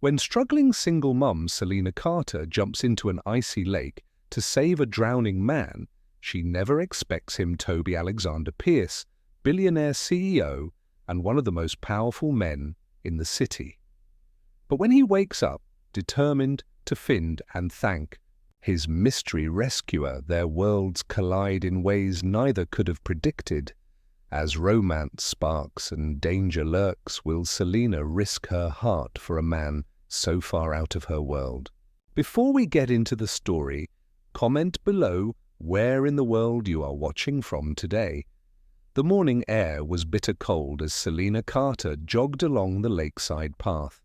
When struggling single mum Selina Carter jumps into an icy lake to save a drowning man, she never expects him Toby Alexander Pierce, billionaire CEO and one of the most powerful men in the city. But when he wakes up, determined to find and thank his mystery rescuer, their worlds collide in ways neither could have predicted. As romance sparks and danger lurks, will Selina risk her heart for a man so far out of her world? Before we get into the story, comment below where in the world you are watching from today. The morning air was bitter cold as Selina Carter jogged along the lakeside path.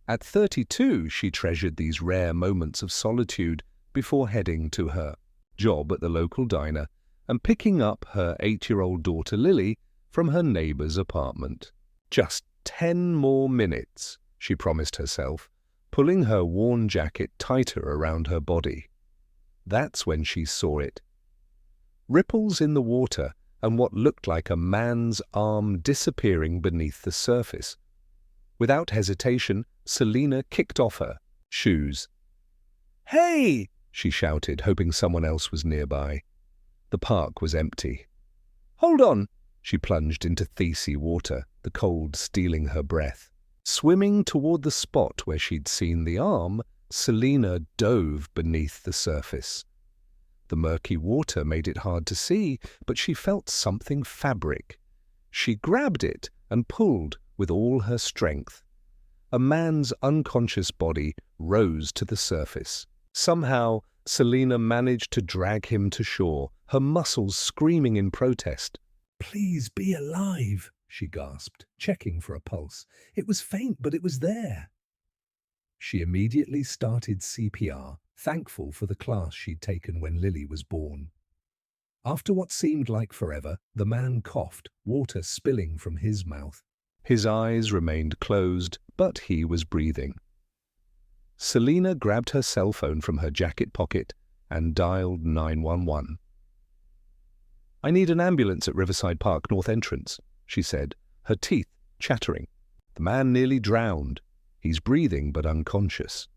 At 32, she treasured these rare moments of solitude before heading to her job at the local diner and picking up her 8-year-old daughter Lily from her neighbor's apartment. Just 10 more minutes, she promised herself, pulling her worn jacket tighter around her body. That's when she saw it. Ripples in the water and what looked like a man's arm disappearing beneath the surface. Without hesitation, Selina kicked off her shoes. "Hey!" she shouted, hoping someone else was nearby. The park was empty. "Hold on!" She plunged into thirsty water, the cold stealing her breath. Swimming toward the spot where she'd seen the arm, Selina dove beneath the surface. The murky water made it hard to see, but she felt something fabric. She grabbed it and pulled with all her strength. A man's unconscious body rose to the surface. Somehow, Selina managed to drag him to shore, her muscles screaming in protest. "Please be alive," she gasped, checking for a pulse. It was faint, but it was there. She immediately started CPR, thankful for the class she'd taken when Lily was born. After what seemed like forever, the man coughed, water spilling from his mouth. His eyes remained closed, but he was breathing. Selina grabbed her cell phone from her jacket pocket and dialed 911. "I need an ambulance at Riverside Park North entrance," she said, her teeth chattering. "The man nearly drowned. He's breathing but unconscious."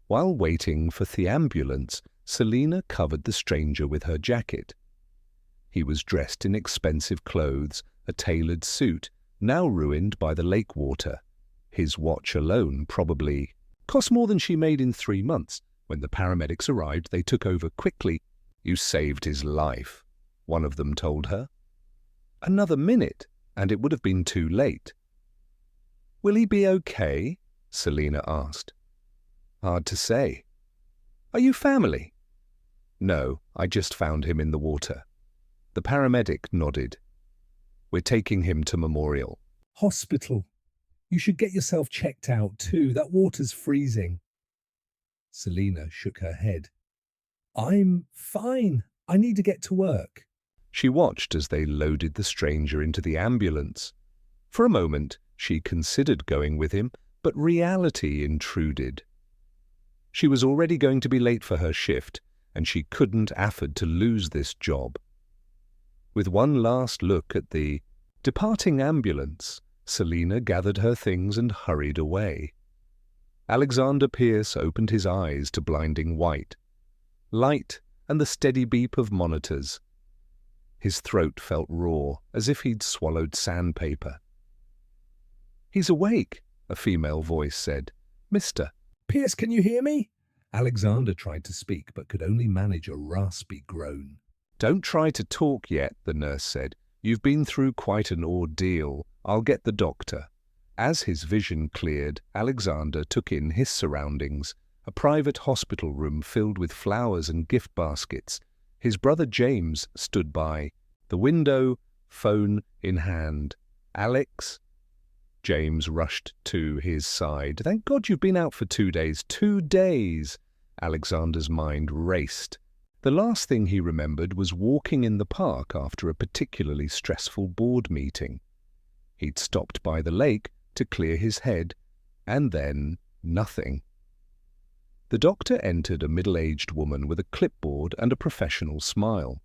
While waiting for the ambulance, Selina covered the stranger with her jacket. He was dressed in expensive clothes, a tailored suit, now ruined by the lake water. His watch alone probably cost more than she made in 3 months. When the paramedics arrived, they took over quickly. "You saved his life," one of them told her. Another minute, and it would have been too late. "Will he be okay?" Selina asked. "Hard to say." "Are you family?" "No, I just found him in the water." The paramedic nodded. "We're taking him to Memorial." "Hospital. You should get yourself checked out too. That water's freezing." Selina shook her head. "I'm fine. I need to get to work." She watched as they loaded the stranger into the ambulance. For a moment, she considered going with him, but reality intruded. She was already going to be late for her shift, and she couldn't afford to lose this job. With one last look at the departing ambulance, Selina gathered her things and hurried away. Alexander Pierce opened his eyes to blinding white, light and the steady beep of monitors. His throat felt raw, as if he'd swallowed sandpaper. "He's awake," a female voice said. "Mr. Pierce, can you hear me?" Alexander tried to speak, but could only manage a raspy groan. "Don't try to talk yet," the nurse said. "You've been through quite an ordeal. I'll get the doctor." As his vision cleared, Alexander took in his surroundings, a private hospital room filled with flowers and gift baskets. His brother James stood by, the window, phone in hand. "Alex?" James rushed to his side. "Thank God you've been out for 2 days. 2 days!" Alexander's mind raced. The last thing he remembered was walking in the park after a particularly stressful board meeting. He'd stopped by the lake to clear his head, and then nothing. The doctor entered, a middle-aged woman with a clipboard and a professional smile.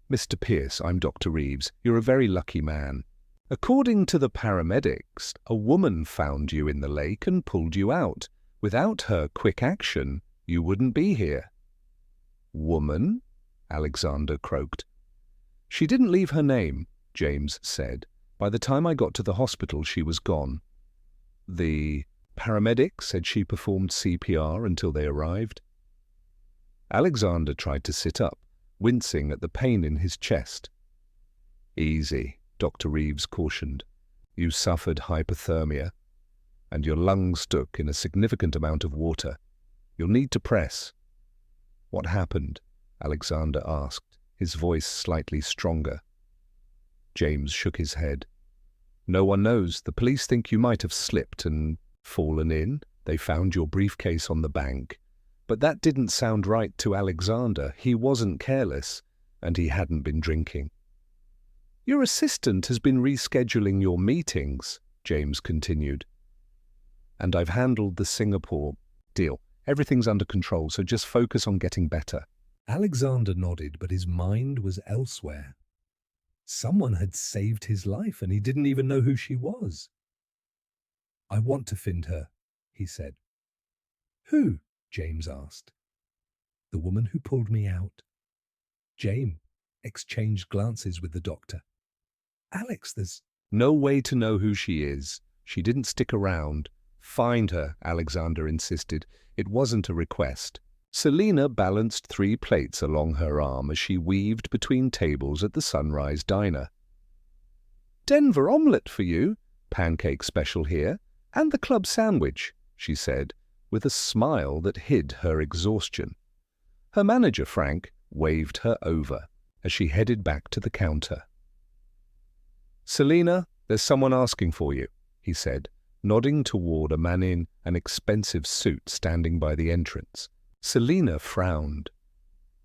"Mr. Pierce, I'm Dr. Reeves. You're a very lucky man." According to the paramedics, a woman found you in the lake and pulled you out. Without her quick action, you wouldn't be here." "Woman?" Alexander croaked. "She didn't leave her name," James said. "By the time I got to the hospital, she was gone. The paramedic said she performed CPR until they arrived." Alexander tried to sit up, wincing at the pain in his chest. "Easy," Dr. Reeves cautioned. "You suffered hypothermia, and your lungs took in a significant amount of water. You'll need to press." "What happened?" Alexander asked, his voice slightly stronger. James shook his head. "No one knows. The police think you might have slipped and fallen in. They found your briefcase on the bank. But that didn't sound right to Alexander. He wasn't careless, and he hadn't been drinking." "Your assistant has been rescheduling your meetings," James continued. "And I've handled the Singapore deal. Everything's under control, so just focus on getting better." Alexander nodded, but his mind was elsewhere. Someone had saved his life, and he didn't even know who she was. "I want to find her," he said. "Who?" James asked. "The woman who pulled me out." James exchanged glances with the doctor. "Alex, there's no way to know who she is. She didn't stick around." "Find her," Alexander insisted. It wasn't a request. Selina balanced 3 plates along her arm as she weaved between tables at the Sunrise Diner. "Denver omelette for you, pancake special here, and the club sandwich," she said, with a smile that hid her exhaustion. Her manager, Frank, waved her over as she headed back to the counter. "Selina, there's someone asking for you," he said, nodding toward a man in an expensive suit standing by the entrance. Selina frowned.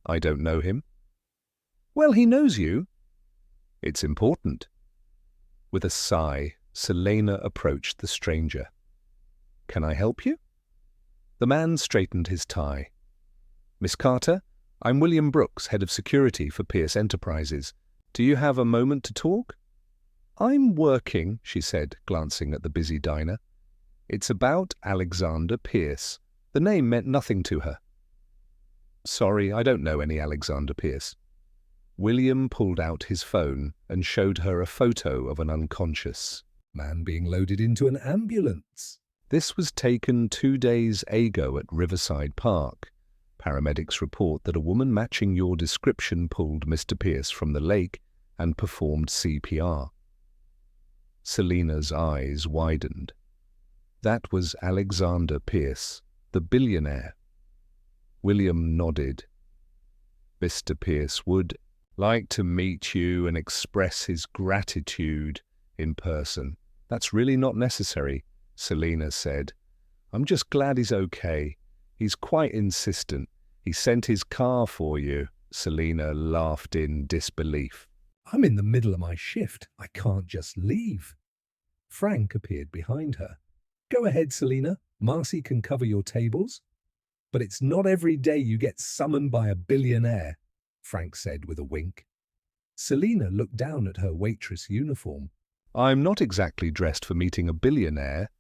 "I don't know him." "Well, he knows you." "It's important." With a sigh, Selina approached the stranger. "Can I help you?" The man straightened his tie. "Miss Carter, I'm William Brooks, head of security for Pierce Enterprises. Do you have a moment to talk?" "I'm working," she said, glancing at the busy diner. "It's about Alexander Pierce." The name meant nothing to her. "Sorry, I don't know any Alexander Pierce." William pulled out his phone and showed her a photo of an unconscious man being loaded into an ambulance. This was taken 2 days ago at Riverside Park. Paramedics report that a woman matching your description pulled Mr. Pierce from the lake and performed CPR. Selina's eyes widened. That was Alexander Pierce, the billionaire. William nodded. "Mr. Pierce would like to meet you and express his gratitude in person." "That's really not necessary," Selina said. "I'm just glad he's okay. He's quite insistent. He sent his car for you." Selina laughed in disbelief. "I'm in the middle of my shift. I can't just leave." Frank appeared behind her. "Go ahead, Selina. Marcy can cover your tables." "But it's not every day you get summoned by a billionaire," Frank said with a wink. Selina looked down at her waitress uniform. "I'm not exactly dressed for meeting a billionaire."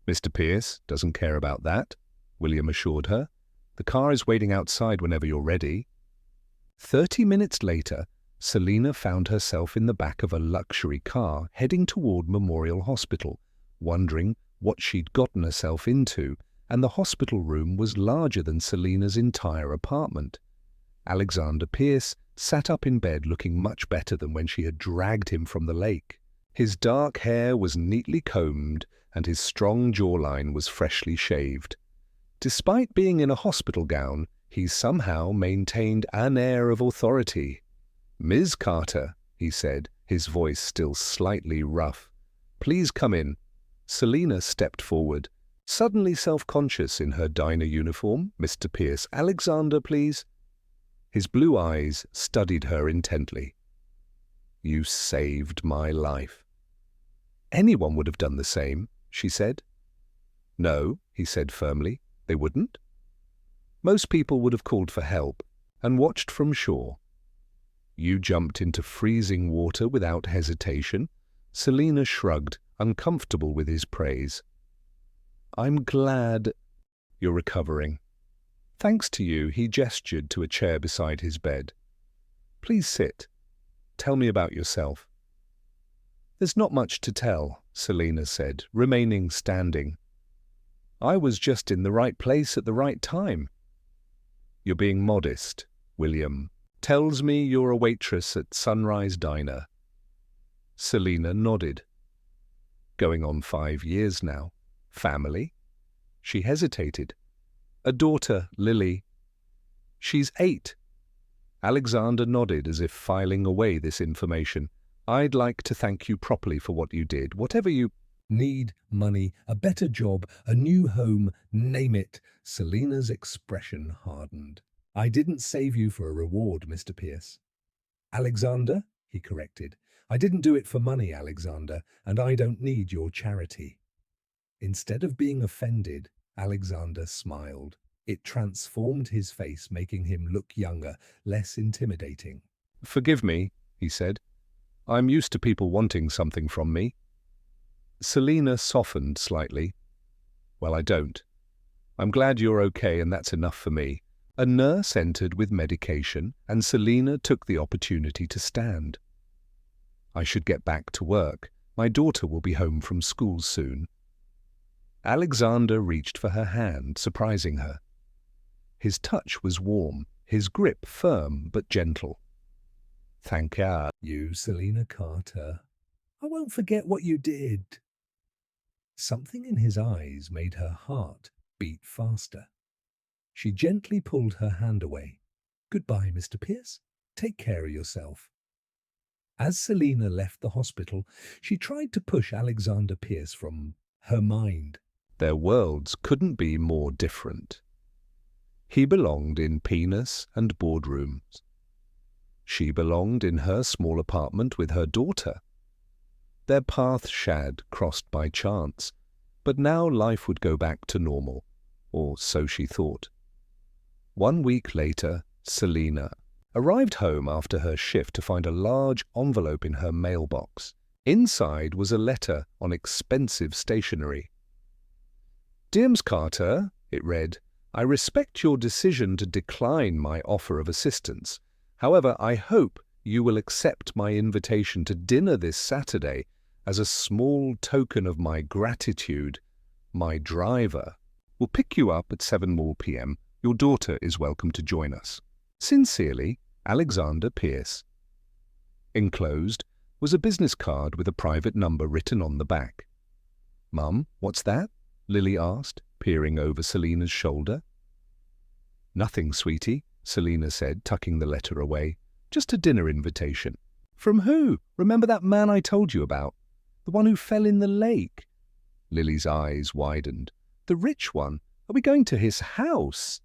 "Mr. Pierce doesn't care about that," William assured her. "The car is waiting outside whenever you're ready." 30 minutes later, Selina found herself in the back of a luxury car heading toward Memorial Hospital, wondering what she'd gotten herself into, and the hospital room was larger than Selina's entire apartment. Alexander Pierce sat up in bed looking much better than when she had dragged him from the lake. His dark hair was neatly combed, and his strong jawline was freshly shaved. Despite being in a hospital gown, he somehow maintained an air of authority. "Ms. Carter," he said, his voice still slightly rough. "Please come in." Selina stepped forward, suddenly self-conscious in her diner uniform. "Mr. Pierce, Alexander, please." His blue eyes studied her intently. "You saved my life." "Anyone would have done the same," she said. "No," he said firmly, "they wouldn't. Most people would have called for help and watched from shore. You jumped into freezing water without hesitation, Selina shrugged, uncomfortable with his praise. I'm glad you're recovering. Thanks to you, he gestured to a chair beside his bed. Please sit. Tell me about yourself. There's not much to tell, Selina said, remaining standing. I was just in the right place at the right time. You're being modest, William. Tells me you're a waitress at Sunrise Diner. Selina nodded. Going on 5 years now. Family? She hesitated. A daughter, Lily. She's 8. Alexander nodded as if filing away this information. I'd like to thank you properly for what you did. Whatever you need, money, a better job, a new home, name it. Selina's expression hardened. I didn't save you for a reward, Mr. Pierce. Alexander, he corrected. I didn't do it for money, Alexander, and I don't need your charity. Instead of being offended, Alexander smiled. It transformed his face, making him look younger, less intimidating. Forgive me, he said. I'm used to people wanting something from me. Selina softened slightly. Well, I don't. I'm glad you're okay, and that's enough for me. A nurse entered with medication, and Selina took the opportunity to stand. I should get back to work. My daughter will be home from school soon. Alexander reached for her hand, surprising her. His touch was warm, his grip firm but gentle. Thank you, Selina Carter. I won't forget what you did. Something in his eyes made her heart beat faster. She gently pulled her hand away. Goodbye, Mr. Pierce. Take care of yourself. As Selina left the hospital, she tried to push Alexander Pierce from her mind. Their worlds couldn't be more different. He belonged in penis and boardrooms. She belonged in her small apartment with her daughter. Their paths had crossed by chance, but now life would go back to normal, or so she thought. 1 week later, Selina arrived home after her shift to find a large envelope in her mailbox. Inside was a letter on expensive stationery. Dear Ms. Carter, it read, I respect your decision to decline my offer of assistance. However, I hope you will accept my invitation to dinner this Saturday as a small token of my gratitude. My driver will pick you up at 7 p.m. Your daughter is welcome to join us. Sincerely, Alexander Pierce. Enclosed was a business card with a private number written on the back. Mum, what's that? Lily asked, peering over Selina's shoulder. Nothing, sweetie, Selina said, tucking the letter away. Just a dinner invitation. From who? Remember that man I told you about? The one who fell in the lake? Lily's eyes widened. The rich one? Are we going to his house?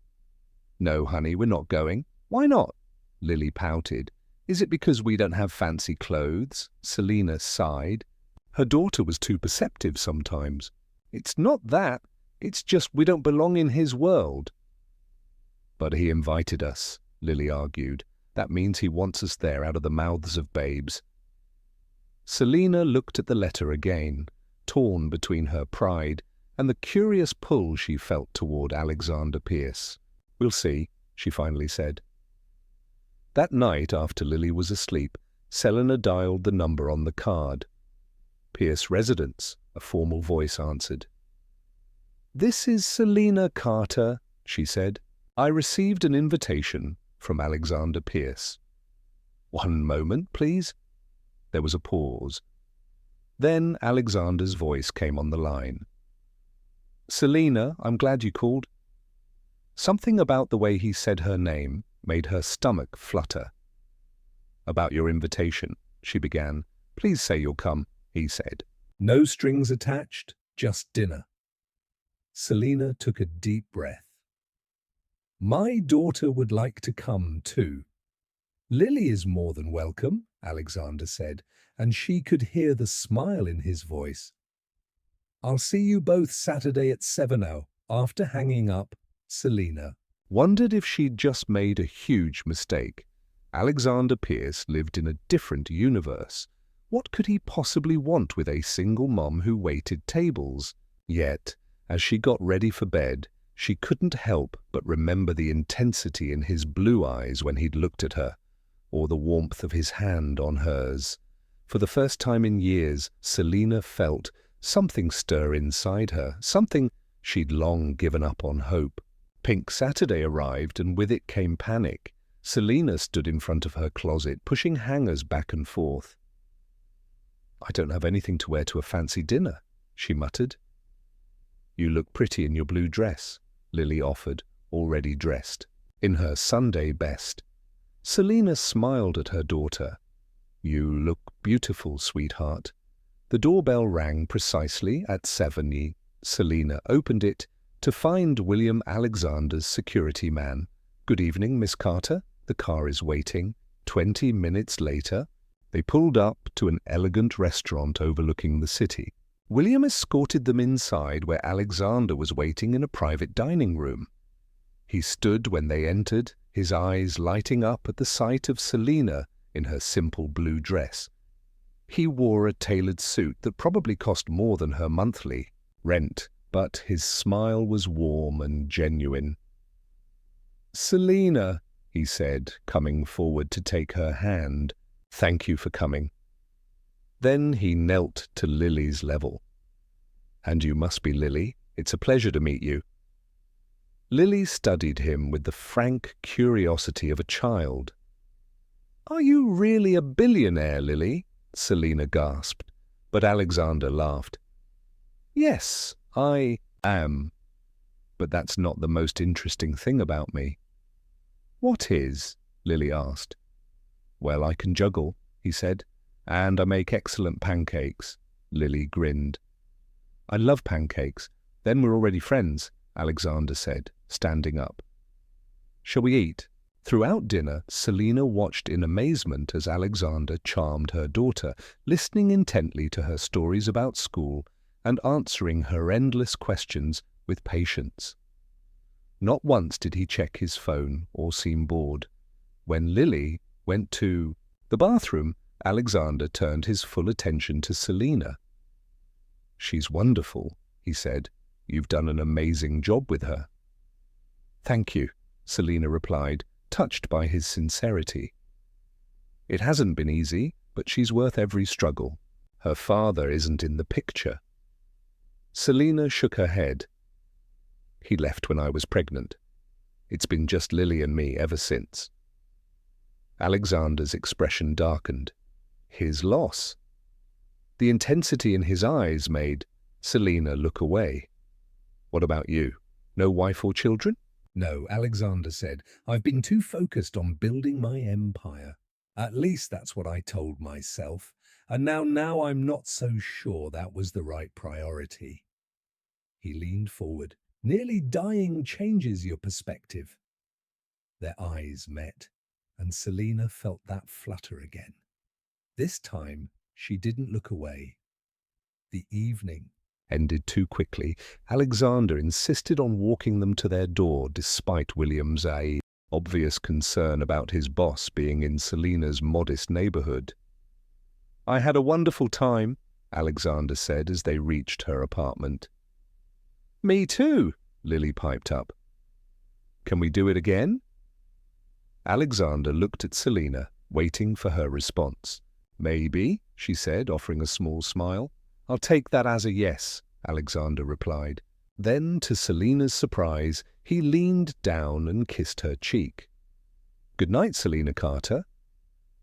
No, honey, we're not going. Why not? Lily pouted. Is it because we don't have fancy clothes? Selina sighed. Her daughter was too perceptive sometimes. It's not that. It's just we don't belong in his world. But he invited us, Lily argued. That means he wants us there out of the mouths of babes. Selina looked at the letter again, torn between her pride and the curious pull she felt toward Alexander Pierce. We'll see, she finally said. That night, after Lily was asleep, Selina dialed the number on the card. Pierce residence, a formal voice answered. This is Selina Carter, she said. I received an invitation from Alexander Pierce. 1 moment, please. There was a pause. Then Alexander's voice came on the line. Selina, I'm glad you called. Something about the way he said her name made her stomach flutter. About your invitation, she began. Please say you'll come, he said. No strings attached, just dinner. Selina took a deep breath. My daughter would like to come too. Lily is more than welcome, Alexander said, and she could hear the smile in his voice. I'll see you both Saturday at 7. After hanging up, Selina wondered if she'd just made a huge mistake. Alexander Pierce lived in a different universe, What could he possibly want with a single mom who waited tables? Yet, as she got ready for bed, she couldn't help but remember the intensity in his blue eyes when he'd looked at her, or the warmth of his hand on hers. For the first time in years, Selina felt something stir inside her, something she'd long given up on hope. Pink Saturday arrived, and with it came panic. Selina stood in front of her closet, pushing hangers back and forth. "I don't have anything to wear to a fancy dinner," she muttered. "You look pretty in your blue dress," Lily offered, already dressed, in her Sunday best. Selina smiled at her daughter. "You look beautiful, sweetheart." The doorbell rang precisely at 7. Selina opened it to find William Alexander's security man. "Good evening, Miss Carter. The car is waiting." 20 minutes later, they pulled up to an elegant restaurant overlooking the city. William escorted them inside, where Alexander was waiting in a private dining room. He stood when they entered, his eyes lighting up at the sight of Selina in her simple blue dress. He wore a tailored suit that probably cost more than her monthly rent, but his smile was warm and genuine. "Selina," he said, coming forward to take her hand, "thank you for coming." Then he knelt to Lily's level. "And you must be Lily. It's a pleasure to meet you." Lily studied him with the frank curiosity of a child. "Are you really a billionaire, Lily?" Selina gasped, but Alexander laughed. "Yes, I am. But that's not the most interesting thing about me." "What is?" Lily asked. "Well, I can juggle," he said, "and I make excellent pancakes." Lily grinned. "I love pancakes. Then we're already friends," Alexander said, standing up. "Shall we eat?" Throughout dinner, Selina watched in amazement as Alexander charmed her daughter, listening intently to her stories about school and answering her endless questions with patience. Not once did he check his phone or seem bored. When Lily went to the bathroom, Alexander turned his full attention to Selina. "She's wonderful," he said. "You've done an amazing job with her." "Thank you," Selina replied, touched by his sincerity. "It hasn't been easy, but she's worth every struggle. Her father isn't in the picture." Selina shook her head. "He left when I was pregnant. It's been just Lily and me ever since." Alexander's expression darkened. His loss. The intensity in his eyes made Selina look away. "What about you? No wife or children?" "No," Alexander said. "I've been too focused on building my empire. At least that's what I told myself. And now I'm not so sure that was the right priority." He leaned forward. "Nearly dying changes your perspective." Their eyes met, and Selina felt that flutter again. This time, she didn't look away. The evening ended too quickly. Alexander insisted on walking them to their door despite William's obvious concern about his boss being in Selina's modest neighborhood. "I had a wonderful time," Alexander said as they reached her apartment. "Me too," Lily piped up. "Can we do it again?" Alexander looked at Selina, waiting for her response. "Maybe," she said, offering a small smile. "I'll take that as a yes," Alexander replied. Then, to Selina's surprise, he leaned down and kissed her cheek. "Good night, Selina Carter."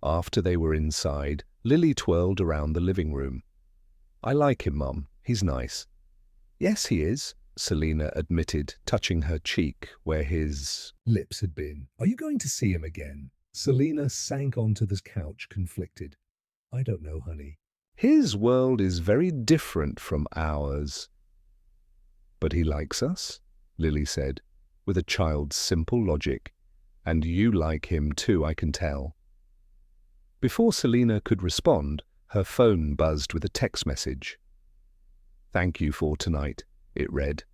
After they were inside, Lily twirled around the living room. "I like him, Mum. He's nice." "Yes, he is," Selina admitted, touching her cheek where his lips had been. "Are you going to see him again?" Selina sank onto the couch, conflicted. "I don't know, honey. His world is very different from ours." "But he likes us," Lily said, with a child's simple logic. "And you like him too, I can tell." Before Selina could respond, her phone buzzed with a text message. "Thank you for tonight," it read.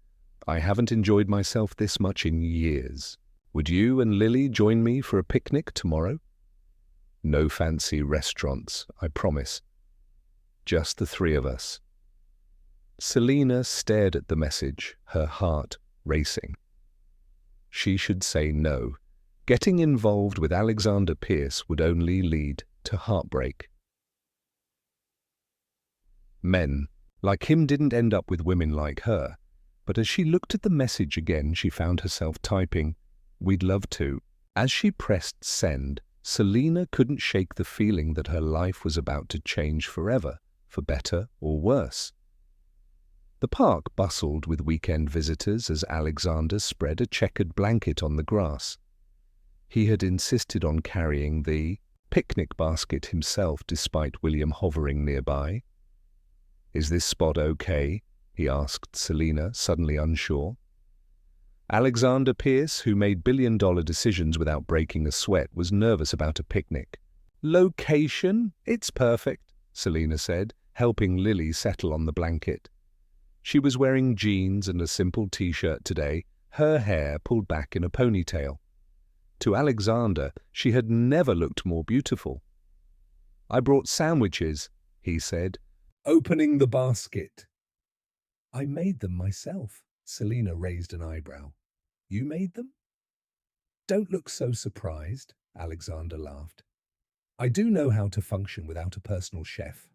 "I haven't enjoyed myself this much in years. Would you and Lily join me for a picnic tomorrow? No fancy restaurants, I promise. Just the three of us. Selina stared at the message, her heart racing. She should say no. Getting involved with Alexander Pierce would only lead to heartbreak. Men like him didn't end up with women like her, but as she looked at the message again, she found herself typing, "We'd love to." As she pressed send, Selina couldn't shake the feeling that her life was about to change forever, for better or worse. The park bustled with weekend visitors as Alexander spread a checkered blanket on the grass. He had insisted on carrying the picnic basket himself despite William hovering nearby. "Is this spot okay?" he asked Selina, suddenly unsure. Alexander Pierce, who made billion-dollar decisions without breaking a sweat, was nervous about a picnic. "Location? It's perfect," Selina said, helping Lily settle on the blanket. She was wearing jeans and a simple t-shirt today, her hair pulled back in a ponytail. To Alexander, she had never looked more beautiful. "I brought sandwiches," he said, opening the basket. "I made them myself." Selina raised an eyebrow. "You made them?" "Don't look so surprised," Alexander laughed. "I do know how to function without a personal chef."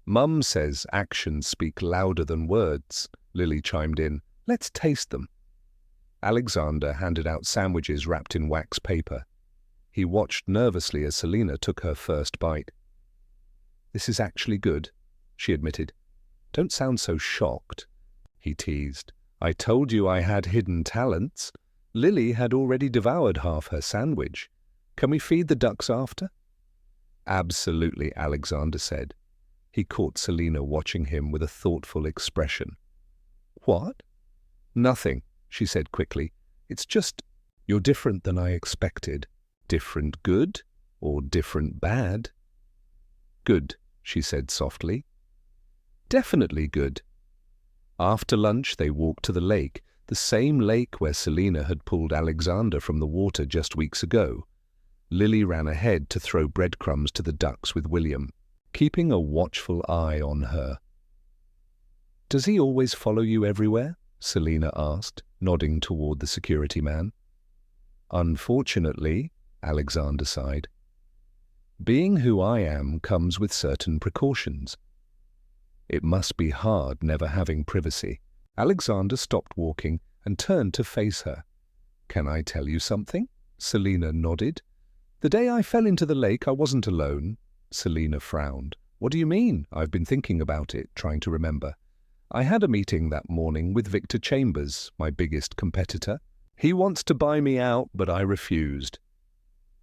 "Mum says actions speak louder than words," Lily chimed in. "Let's taste them." Alexander handed out sandwiches wrapped in wax paper. He watched nervously as Selina took her first bite. "This is actually good," she admitted. "Don't sound so shocked," he teased. "I told you I had hidden talents." Lily had already devoured half her sandwich. "Can we feed the ducks after?" "Absolutely," Alexander said. He caught Selina watching him with a thoughtful expression. "What?" "Nothing," she said quickly. "It's just, you're different than I expected." "Different good or different bad?" "Good," she said softly. "Definitely good." After lunch, they walked to the lake, the same lake where Selina had pulled Alexander from the water just weeks ago. Lily ran ahead to throw breadcrumbs to the ducks with William, keeping a watchful eye on her. "Does he always follow you everywhere?" Selina asked, nodding toward the security man. "Unfortunately," Alexander sighed. "Being who I am comes with certain precautions. It must be hard never having privacy." Alexander stopped walking and turned to face her. "Can I tell you something?" Selina nodded. "The day I fell into the lake, I wasn't alone." Selina frowned. "What do you mean?" "I've been thinking about it, trying to remember. I had a meeting that morning with Victor Chambers, my biggest competitor. He wants to buy me out, but I refused."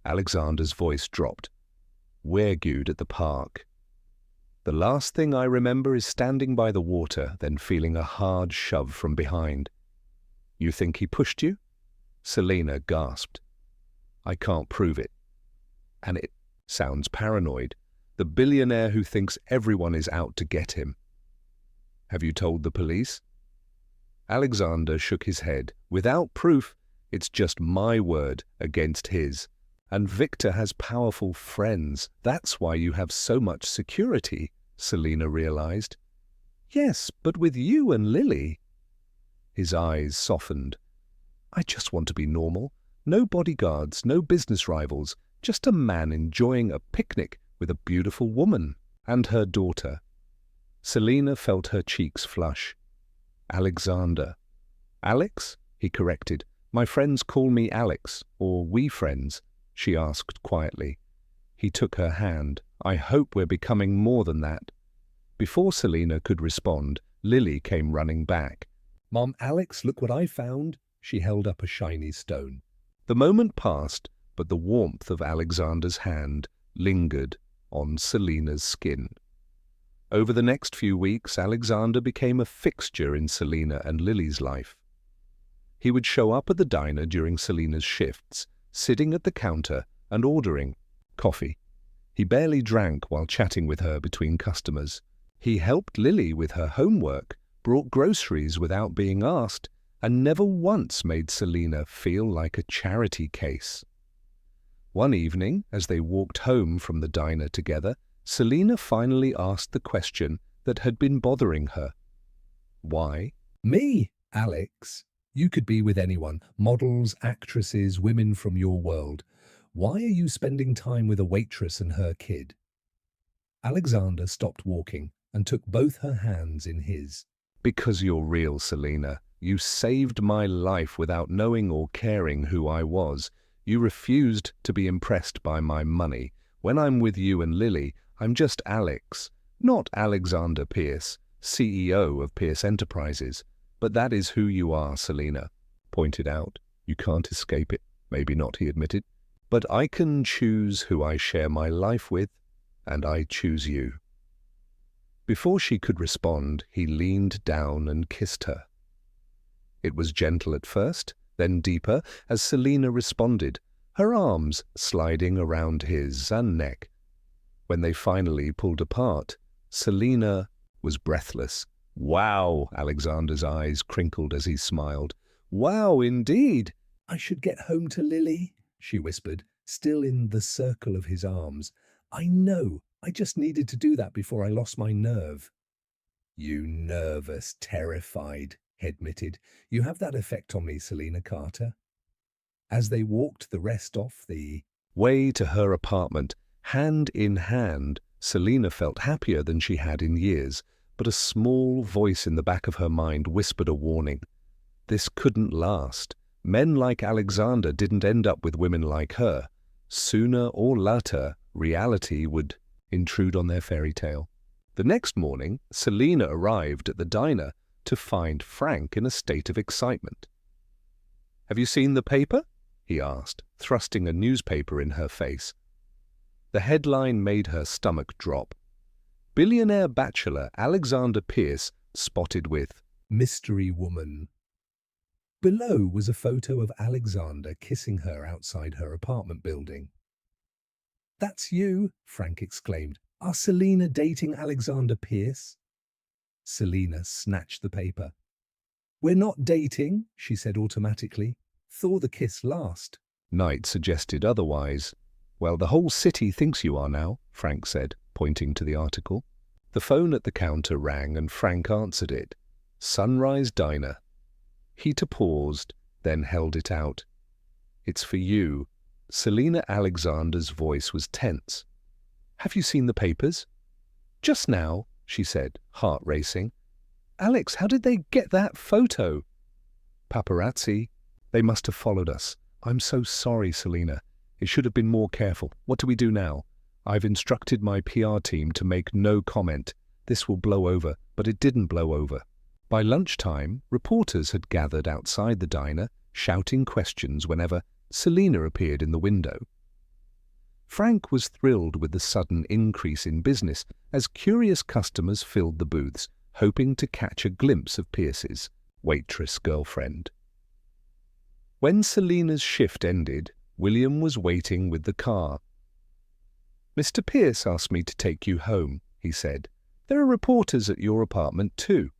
Alexander's voice dropped. "We're good at the park. The last thing I remember is standing by the water, then feeling a hard shove from behind." "You think he pushed you?" Selina gasped. "I can't prove it. And it sounds paranoid. The billionaire who thinks everyone is out to get him." "Have you told the police?" Alexander shook his head. "Without proof, it's just my word against his. And Victor has powerful friends. That's why you have so much security," Selina realized. "Yes, but with you and Lily." His eyes softened. "I just want to be normal. No bodyguards, no business rivals, just a man enjoying a picnic with a beautiful woman and her daughter." Selina felt her cheeks flush. "Alexander." "Alex?" he corrected. "My friends call me Alex, or we friends," she asked quietly. He took her hand. "I hope we're becoming more than that." Before Selina could respond, Lily came running back. "Mom, Alex, look what I found." She held up a shiny stone. The moment passed, but the warmth of Alexander's hand lingered on Selina's skin. Over the next few weeks, Alexander became a fixture in Selina and Lily's life. He would show up at the diner during Selina's shifts, sitting at the counter and ordering coffee. He barely drank while chatting with her between customers. He helped Lily with her homework, brought groceries without being asked, and never once made Selina feel like a charity case. One evening, as they walked home from the diner together, Selina finally asked the question that had been bothering her. Why? Me, Alex. You could be with anyone, models, actresses, women from your world. Why are you spending time with a waitress and her kid? Alexander stopped walking and took both her hands in his. Because you're real, Selina. You saved my life without knowing or caring who I was. You refused to be impressed by my money. When I'm with you and Lily, I'm just Alex, not Alexander Pierce, CEO of Pierce Enterprises. But that is who you are, Selina pointed out. You can't escape it. Maybe not, he admitted. But I can choose who I share my life with, and I choose you. Before she could respond, he leaned down and kissed her. It was gentle at first, then deeper as Selina responded, her arms sliding around his neck. When they finally pulled apart, Selina was breathless. Wow, Alexander's eyes crinkled as he smiled. Wow, indeed. I should get home to Lily, she whispered, still in the circle of his arms. I know, I just needed to do that before I lost my nerve. You nervous, terrified, he admitted. You have that effect on me, Selina Carter. As they walked the rest off the way to her apartment, hand in hand, Selina felt happier than she had in years, but a small voice in the back of her mind whispered a warning. This couldn't last. Men like Alexander didn't end up with women like her. Sooner or later, reality would intrude on their fairy tale. The next morning, Selina arrived at the diner to find Frank in a state of excitement. "Have you seen the paper?" he asked, thrusting a newspaper in her face. The headline made her stomach drop. Billionaire bachelor Alexander Pierce spotted with mystery woman. Below was a photo of Alexander kissing her outside her apartment building. That's you, Frank exclaimed. Are Selina dating Alexander Pierce? Selina snatched the paper. We're not dating, she said automatically. Thaw the kiss last. Knight suggested otherwise. Well, the whole city thinks you are now, Frank said, pointing to the article. The phone at the counter rang and Frank answered it. Sunrise Diner. Heater paused, then held it out. It's for you. Selina Alexander's voice was tense. Have you seen the papers? Just now, she said, heart racing. Alex, how did they get that photo? Paparazzi. They must have followed us. I'm so sorry, Selina. It should have been more careful. What do we do now? I've instructed my PR team to make no comment. This will blow over, but it didn't blow over. By lunchtime, reporters had gathered outside the diner, shouting questions whenever Selina appeared in the window. Frank was thrilled with the sudden increase in business as curious customers filled the booths, hoping to catch a glimpse of Pierce's waitress girlfriend. When Selina's shift ended, William was waiting with the car. Mr. Pierce asked me to take you home, he said. There are reporters at your apartment too.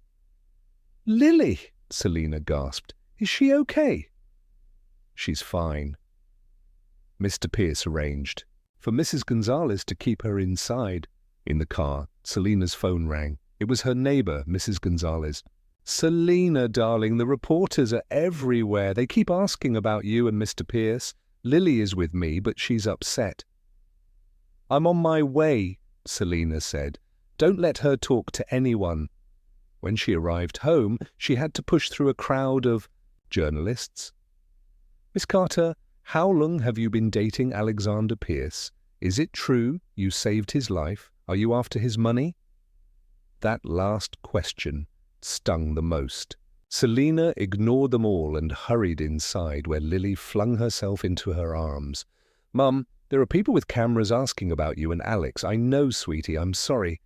Lily, Selina gasped. Is she okay? She's fine. Mr. Pierce arranged for Mrs. Gonzalez to keep her inside. In the car, Selina's phone rang. It was her neighbor, Mrs. Gonzalez. Selina, darling, the reporters are everywhere. They keep asking about you and Mr. Pierce. Lily is with me, but she's upset. I'm on my way, Selina said. Don't let her talk to anyone. When she arrived home, she had to push through a crowd of journalists. Miss Carter, how long have you been dating Alexander Pierce? Is it true you saved his life? Are you after his money? That last question stung the most. Selina ignored them all and hurried inside, where Lily flung herself into her arms. Mum, there are people with cameras asking about you and Alex. I know, sweetie, I'm sorry.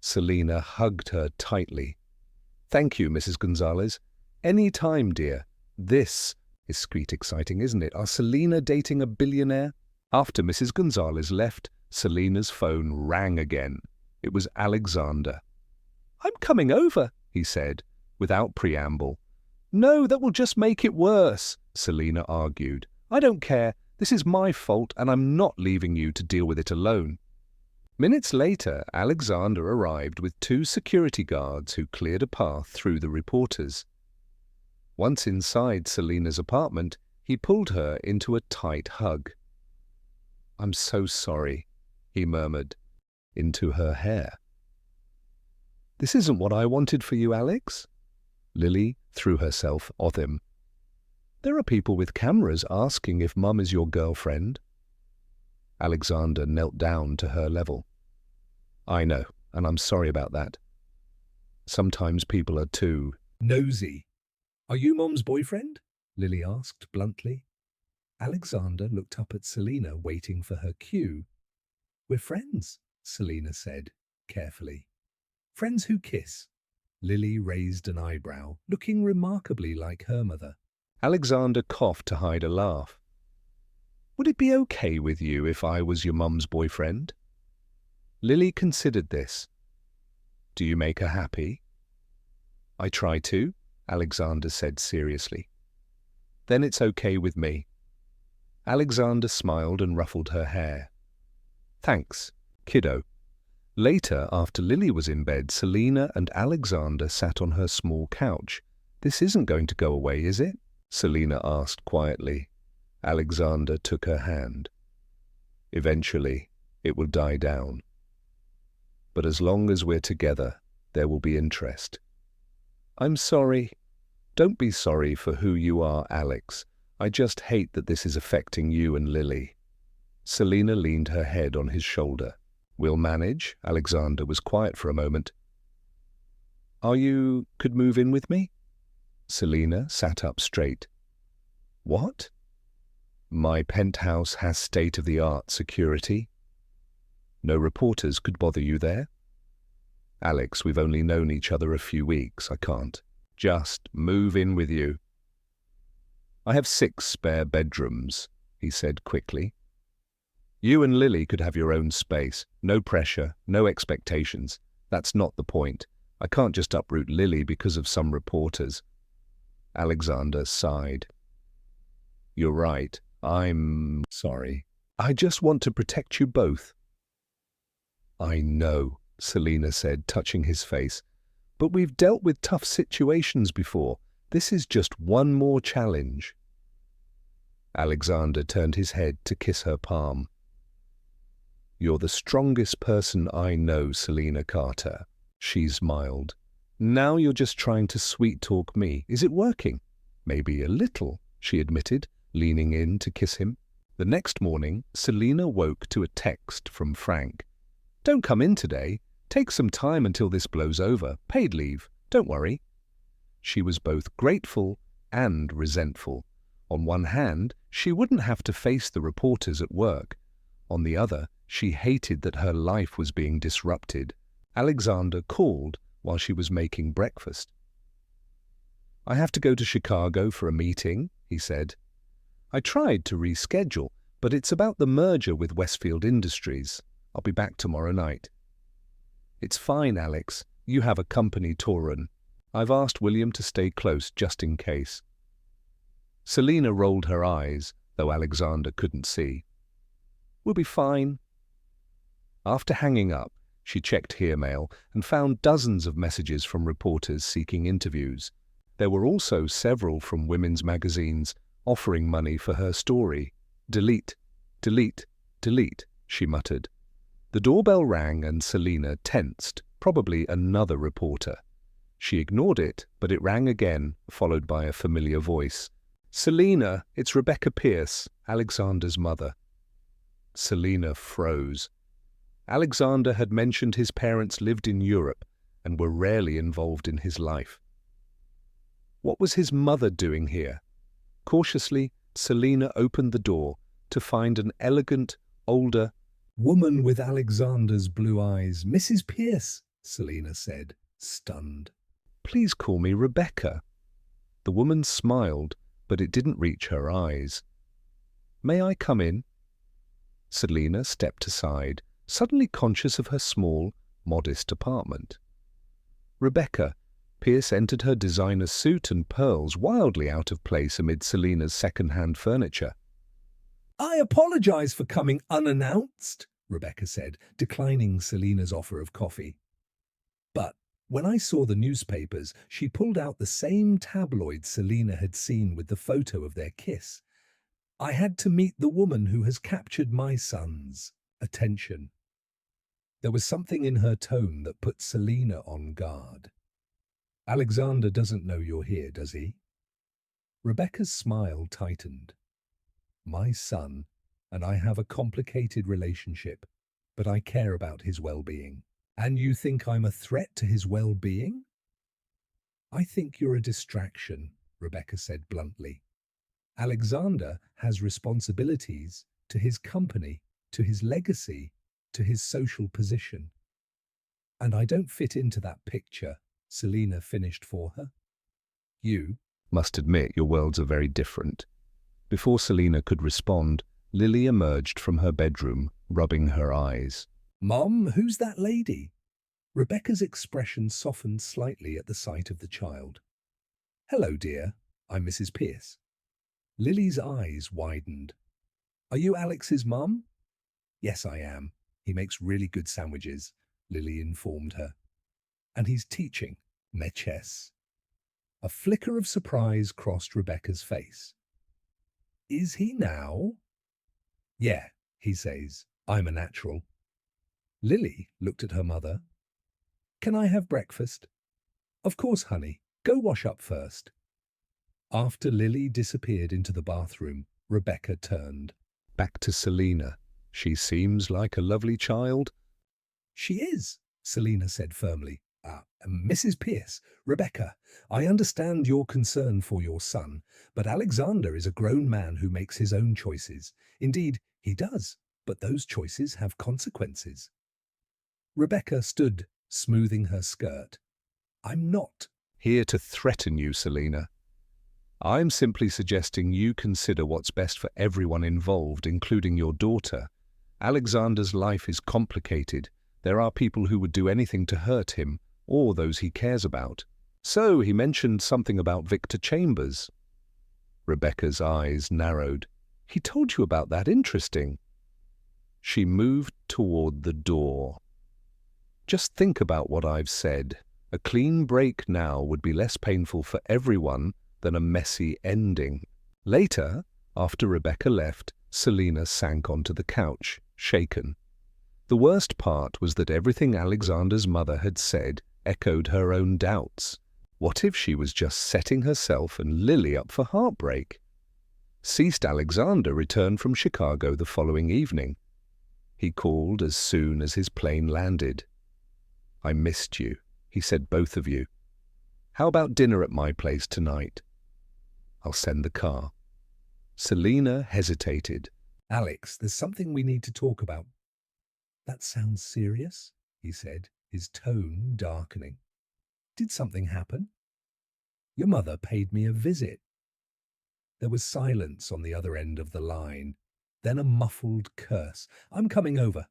Selina hugged her tightly. Thank you, Mrs. Gonzalez. Any time, dear. This is sweet exciting, isn't it? Are Selina dating a billionaire? After Mrs. Gonzalez left, Selina's phone rang again. It was Alexander. I'm coming over, he said, without preamble. No, that will just make it worse, Selina argued. I don't care. This is my fault, and I'm not leaving you to deal with it alone. Minutes later, Alexander arrived with 2 security guards who cleared a path through the reporters. Once inside Selina's apartment, he pulled her into a tight hug. "I'm so sorry," he murmured into her hair. "This isn't what I wanted for you, Alex." Lily threw herself on him. "There are people with cameras asking if Mum is your girlfriend." Alexander knelt down to her level. "I know, and I'm sorry about that. Sometimes people are too nosy. Are you Mom's boyfriend? Lily asked bluntly. Alexander looked up at Selina, waiting for her cue. We're friends, Selina said, carefully. Friends who kiss. Lily raised an eyebrow, looking remarkably like her mother. Alexander coughed to hide a laugh. "Would it be okay with you if I was your mum's boyfriend?" Lily considered this. "Do you make her happy?" "I try to," Alexander said seriously. "Then it's okay with me." Alexander smiled and ruffled her hair. "Thanks, kiddo." Later, after Lily was in bed, Selina and Alexander sat on her small couch. "This isn't going to go away, is it?" Selina asked quietly. Alexander took her hand. "Eventually, it will die down. But as long as we're together, there will be interest." "I'm sorry." "Don't be sorry for who you are, Alex. I just hate that this is affecting you and Lily." Selina leaned her head on his shoulder. "We'll manage." Alexander was quiet for a moment. Could move in with me?" Selina sat up straight. "What?" "My penthouse has state-of-the-art security. No reporters could bother you there." "Alex, we've only known each other a few weeks. I can't just move in with you." "I have 6 spare bedrooms," he said quickly. "You and Lily could have your own space. No pressure, no expectations. That's not the point. I can't just uproot Lily because of some reporters." Alexander sighed. "You're right. I'm sorry. I just want to protect you both." "I know," Selina said, touching his face. "But we've dealt with tough situations before. This is just one more challenge." Alexander turned his head to kiss her palm. "You're the strongest person I know, Selina Carter." She smiled. "Now you're just trying to sweet-talk me. Is it working?" "Maybe a little," she admitted, leaning in to kiss him. The next morning, Selina woke to a text from Frank. "Don't come in today. Take some time until this blows over. Paid leave. Don't worry." She was both grateful and resentful. On one hand, she wouldn't have to face the reporters at work. On the other, she hated that her life was being disrupted. Alexander called while she was making breakfast. "I have to go to Chicago for a meeting," he said. "I tried to reschedule, but it's about the merger with Westfield Industries. I'll be back tomorrow night." "It's fine, Alex. You have a company tour run. I've asked William to stay close just in case." Selina rolled her eyes, though Alexander couldn't see. "We'll be fine." After hanging up, she checked Mail and found dozens of messages from reporters seeking interviews. There were also several from women's magazines offering money for her story. "Delete, delete, delete," she muttered. The doorbell rang and Selina tensed, probably another reporter. She ignored it, but it rang again, followed by a familiar voice. "Selina, it's Rebecca Pierce, Alexander's mother." Selina froze. Alexander had mentioned his parents lived in Europe and were rarely involved in his life. What was his mother doing here? Cautiously, Selina opened the door to find an elegant, older woman with Alexander's blue eyes. "Mrs. Pierce," Selina said, stunned. "Please call me Rebecca." The woman smiled, but it didn't reach her eyes. "May I come in?" Selina stepped aside, suddenly conscious of her small, modest apartment. Rebecca. Pierce entered her designer suit and pearls wildly out of place amid Selina's second-hand furniture. "I apologize for coming unannounced," Rebecca said, declining Selina's offer of coffee. But when I saw the newspapers, she pulled out the same tabloid Selina had seen with the photo of their kiss. I had to meet the woman who has captured my son's attention. There was something in her tone that put Selina on guard. Alexander doesn't know you're here, does he? Rebecca's smile tightened. My son and I have a complicated relationship, but I care about his well-being. And you think I'm a threat to his well-being? I think you're a distraction, Rebecca said bluntly. Alexander has responsibilities to his company, to his legacy, to his social position. And I don't fit into that picture, Selina finished for her. You Must admit your worlds are very different. Before Selina could respond, Lily emerged from her bedroom, rubbing her eyes. Mom, who's that lady? Rebecca's expression softened slightly at the sight of the child. Hello, dear. I'm Mrs. Pierce. Lily's eyes widened. Are you Alex's mum? Yes, I am. He makes really good sandwiches, Lily informed her. And he's teaching me chess. A flicker of surprise crossed Rebecca's face. Is he now? Yeah, he says. I'm a natural. Lily looked at her mother. Can I have breakfast? Of course, honey. Go wash up first. After Lily disappeared into the bathroom, Rebecca turned. Back to Selina. She seems like a lovely child. She is, Selina said firmly. Mrs. Pierce, Rebecca, I understand your concern for your son, but Alexander is a grown man who makes his own choices. Indeed, he does, but those choices have consequences. Rebecca stood, smoothing her skirt. I'm not Here to threaten you, Selina. I'm simply suggesting you consider what's best for everyone involved, including your daughter. Alexander's life is complicated. There are people who would do anything to hurt him, or those he cares about. So he mentioned something about Victor Chambers. Rebecca's eyes narrowed. He told you about that? Interesting. She moved toward the door. Just think about what I've said. A clean break now would be less painful for everyone than a messy ending. Later, after Rebecca left, Selina sank onto the couch, shaken. The worst part was that everything Alexander's mother had said echoed her own doubts. What if she was just setting herself and Lily up for heartbreak? Ceased Alexander returned from Chicago the following evening. He called as soon as his plane landed. I missed you, he said, both of you. How about dinner at my place tonight? I'll send the car. Selina hesitated. Alex, there's something we need to talk about. That sounds serious, he said, his tone darkening. Did something happen? Your mother paid me a visit. There was silence on the other end of the line, then a muffled curse. I'm coming over.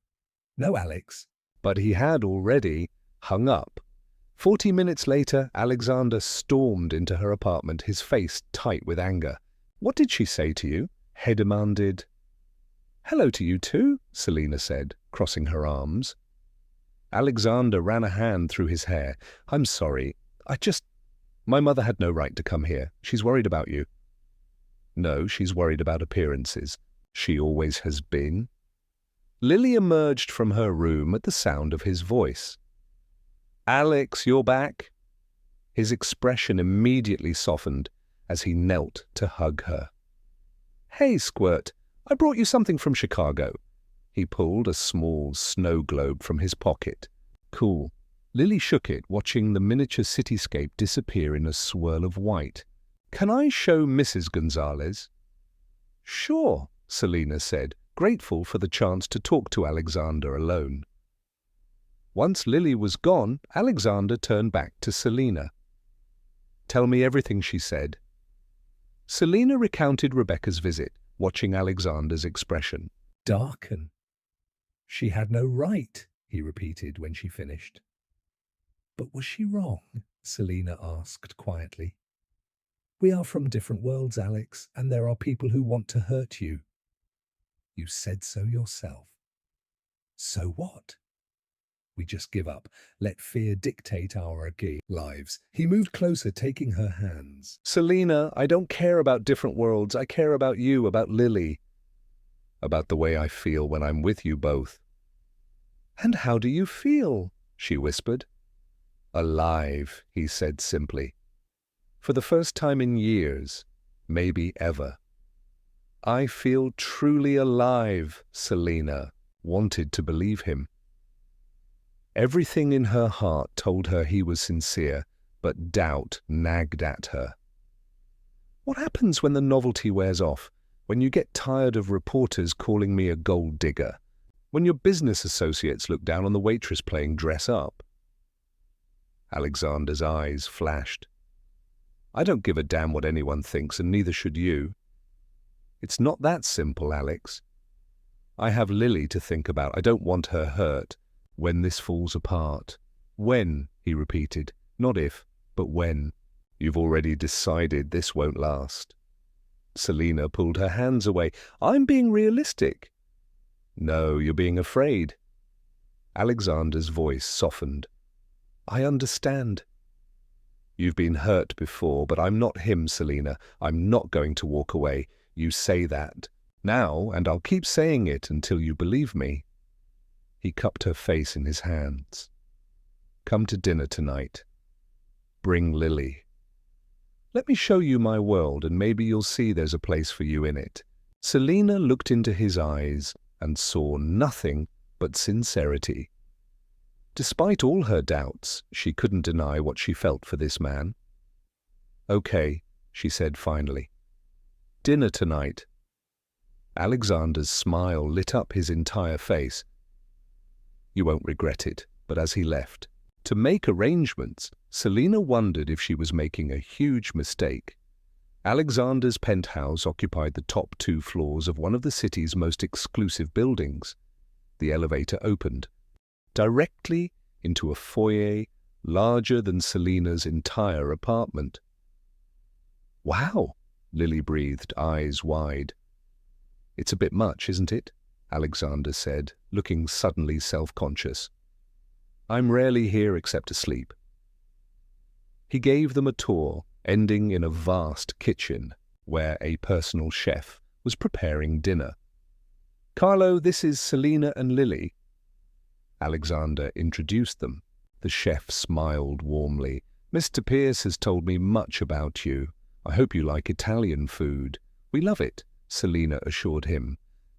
No, Alex. But he had already hung up. 40 minutes later, Alexander stormed into her apartment, his face tight with anger. What did she say to you? He demanded. Hello to you too, Selina said, crossing her arms. Alexander ran a hand through his hair. I'm sorry. My mother had no right to come here. She's worried about you. No, she's worried about appearances. She always has been. Lily emerged from her room at the sound of his voice. Alex, you're back? His expression immediately softened as he knelt to hug her. Hey, Squirt, I brought you something from Chicago. He pulled a small snow globe from his pocket. Cool. Lily shook it, watching the miniature cityscape disappear in a swirl of white. Can I show Mrs. Gonzalez? Sure, Selina said, grateful for the chance to talk to Alexander alone. Once Lily was gone, Alexander turned back to Selina. Tell me everything, she said. Selina recounted Rebecca's visit, watching Alexander's expression. Darken. She had no right, he repeated when she finished. But was she wrong? Selina asked quietly. We are from different worlds, Alex, and there are people who want to hurt you. You said so yourself. So what? We just give up. Let fear dictate our lives. He moved closer, taking her hands. Selina, I don't care about different worlds. I care about you, about Lily, about the way I feel when I'm with you both. And how do you feel? She whispered. Alive, he said simply. For the first time in years, maybe ever. I feel truly alive, Selina wanted to believe him. Everything in her heart told her he was sincere, but doubt nagged at her. What happens when the novelty wears off? When you get tired of reporters calling me a gold digger? When your business associates look down on the waitress playing dress up? Alexander's eyes flashed. I don't give a damn what anyone thinks, and neither should you. It's not that simple, Alex. I have Lily to think about. I don't want her hurt when this falls apart. When, he repeated. Not if, but when. You've already decided this won't last. Selina pulled her hands away. I'm being realistic. No, you're being afraid. Alexander's voice softened. I understand. You've been hurt before, but I'm not him, Selina. I'm not going to walk away. You say that now, and I'll keep saying it until you believe me. He cupped her face in his hands. Come to dinner tonight. Bring Lily. Let me show you my world, and maybe you'll see there's a place for you in it. Selina looked into his eyes and saw nothing but sincerity. Despite all her doubts, she couldn't deny what she felt for this man. Okay, she said finally. Dinner tonight. Alexander's smile lit up his entire face. You won't regret it, but as he left, to make arrangements, Selina wondered if she was making a huge mistake. Alexander's penthouse occupied the top 2 floors of one of the city's most exclusive buildings. The elevator opened directly into a foyer larger than Selina's entire apartment. Wow, Lily breathed, eyes wide. It's a bit much, isn't it? Alexander said, looking suddenly self-conscious. I'm rarely here except to sleep. He gave them a tour, ending in a vast kitchen where a personal chef was preparing dinner. Carlo, this is Selina and Lily. Alexander introduced them. The chef smiled warmly. Mr. Pierce has told me much about you. I hope you like Italian food. We love it, Selina assured him.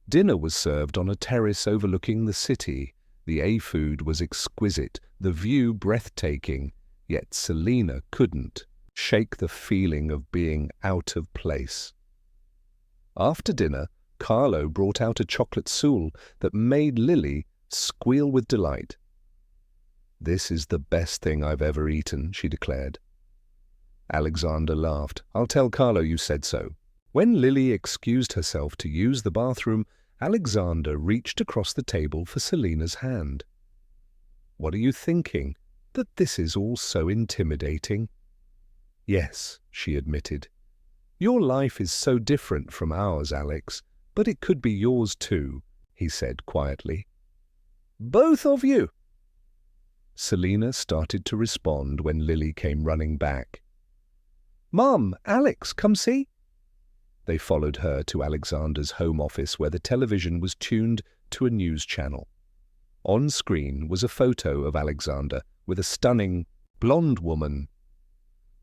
Dinner was served on a terrace overlooking the city. The A-food was exquisite, the view breathtaking, yet Selina couldn't shake the feeling of being out of place. After dinner, Carlo brought out a chocolate soul that made Lily squeal with delight. This is the best thing I've ever eaten, she declared. Alexander laughed. I'll tell Carlo you said so. When Lily excused herself to use the bathroom, Alexander reached across the table for Selina's hand. What are you thinking? That this is all so intimidating? Yes, she admitted. Your life is so different from ours, Alex, but it could be yours too, he said quietly. Both of you! Selina started to respond when Lily came running back. Mum, Alex, come see. They followed her to Alexander's home office where the television was tuned to a news channel. On screen was a photo of Alexander with a stunning, blonde woman.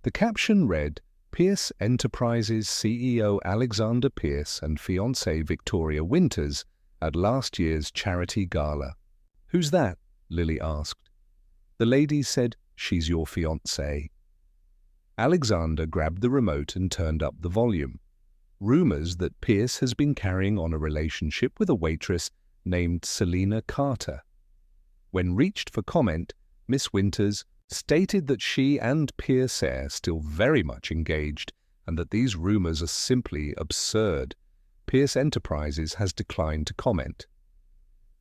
The caption read, Pierce Enterprises CEO Alexander Pierce and fiancée Victoria Winters at last year's charity gala. Who's that? Lily asked. The lady said, she's your fiancée. Alexander grabbed the remote and turned up the volume. Rumors that Pierce has been carrying on a relationship with a waitress named Selina Carter. When reached for comment, Miss Winters stated that she and Pierce are still very much engaged and that these rumors are simply absurd. Pierce Enterprises has declined to comment.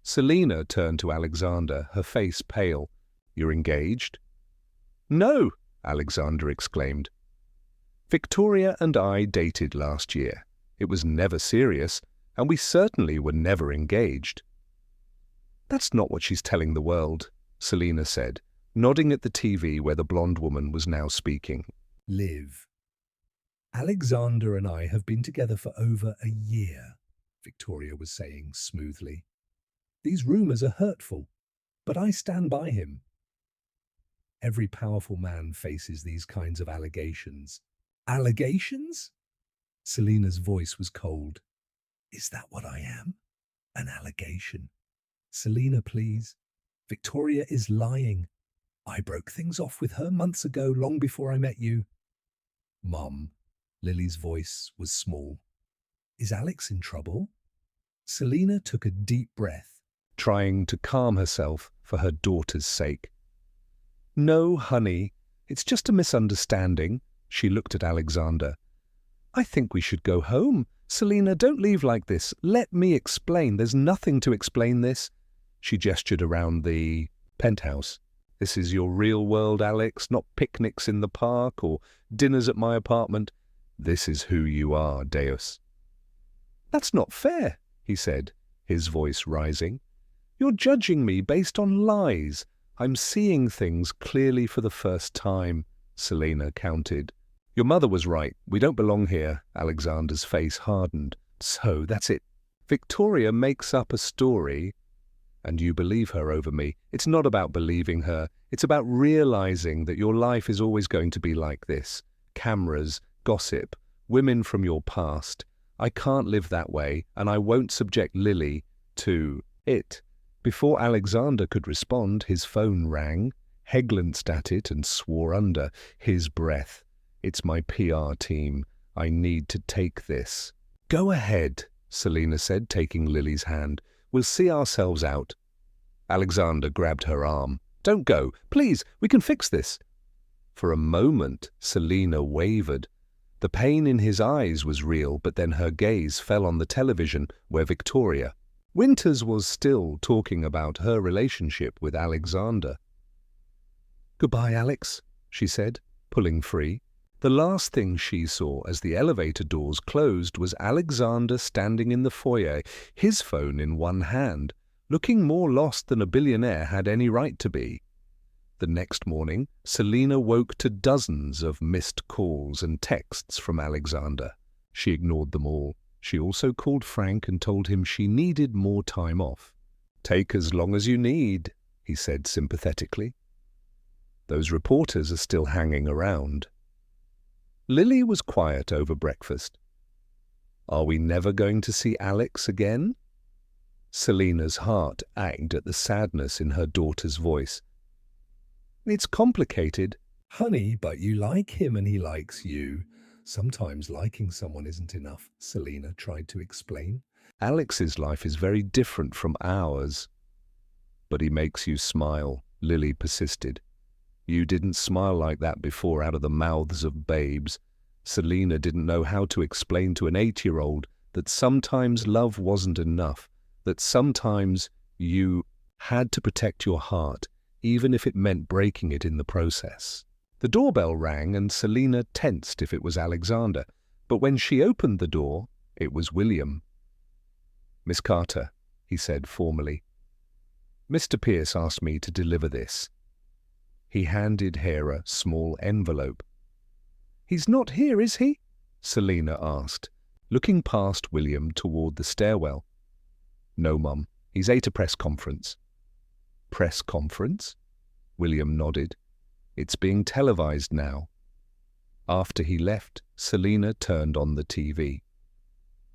Selina turned to Alexander, her face pale. You're engaged? No, Alexander exclaimed. Victoria and I dated last year. It was never serious, and we certainly were never engaged. That's not what she's telling the world, Selina said, nodding at the TV where the blonde woman was now speaking. Liv. Alexander and I have been together for over a year, Victoria was saying smoothly. These rumors are hurtful, but I stand by him. Every powerful man faces these kinds of allegations. Allegations? Selina's voice was cold. Is that what I am? An allegation? Selina, please. Victoria is lying. I broke things off with her months ago, long before I met you. Mum, Lily's voice was small. Is Alex in trouble? Selina took a deep breath, Trying to calm herself for her daughter's sake. No, honey, it's just a misunderstanding. She looked at Alexander. I think we should go home. Selina, don't leave like this. Let me explain. There's nothing to explain this. She gestured around the penthouse. This is your real world, Alex, not picnics in the park or dinners at my apartment. This is who you are, Deus. That's not fair, he said, his voice rising. You're judging me based on lies. I'm seeing things clearly for the first time, Selina countered. Your mother was right. We don't belong here. Alexander's face hardened. So that's it. Victoria makes up a story, and you believe her over me. It's not about believing her. It's about realizing that your life is always going to be like this. Cameras, gossip, women from your past. I can't live that way, and I won't subject Lily to it. Before Alexander could respond, his phone rang. He glanced at it and swore under his breath. It's my PR team. I need to take this. Go ahead, Selina said, taking Lily's hand. We'll see ourselves out. Alexander grabbed her arm. Don't go. Please, we can fix this. For a moment, Selina wavered. The pain in his eyes was real, but then her gaze fell on the television where Victoria Winters was still talking about her relationship with Alexander. Goodbye, Alex, she said, pulling free. The last thing she saw as the elevator doors closed was Alexander standing in the foyer, his phone in one hand, looking more lost than a billionaire had any right to be. The next morning, Selina woke to dozens of missed calls and texts from Alexander. She ignored them all. She also called Frank and told him she needed more time off. Take as long as you need, he said sympathetically. Those reporters are still hanging around. Lily was quiet over breakfast. Are we never going to see Alex again? Selina's heart ached at the sadness in her daughter's voice. It's complicated. Honey, but you like him and he likes you. Sometimes liking someone isn't enough, Selina tried to explain. Alex's life is very different from ours. But he makes you smile, Lily persisted. You didn't smile like that before out of the mouths of babes. Selina didn't know how to explain to an 8-year-old that sometimes love wasn't enough, that sometimes you had to protect your heart, even if it meant breaking it in the process. The doorbell rang and Selina tensed if it was Alexander, but when she opened the door, it was William. Miss Carter, he said formally. Mr. Pierce asked me to deliver this. He handed her a small envelope. He's not here, is he? Selina asked, looking past William toward the stairwell. No, Mum. He's at a press conference. Press conference? William nodded. It's being televised now. After he left, Selina turned on the TV.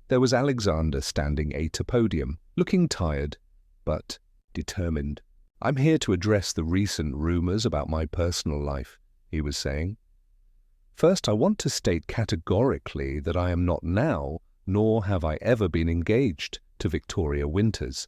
There was Alexander standing at a podium, looking tired, but determined. I'm here to address the recent rumors about my personal life, he was saying. First, I want to state categorically that I am not now, nor have I ever been engaged to Victoria Winters.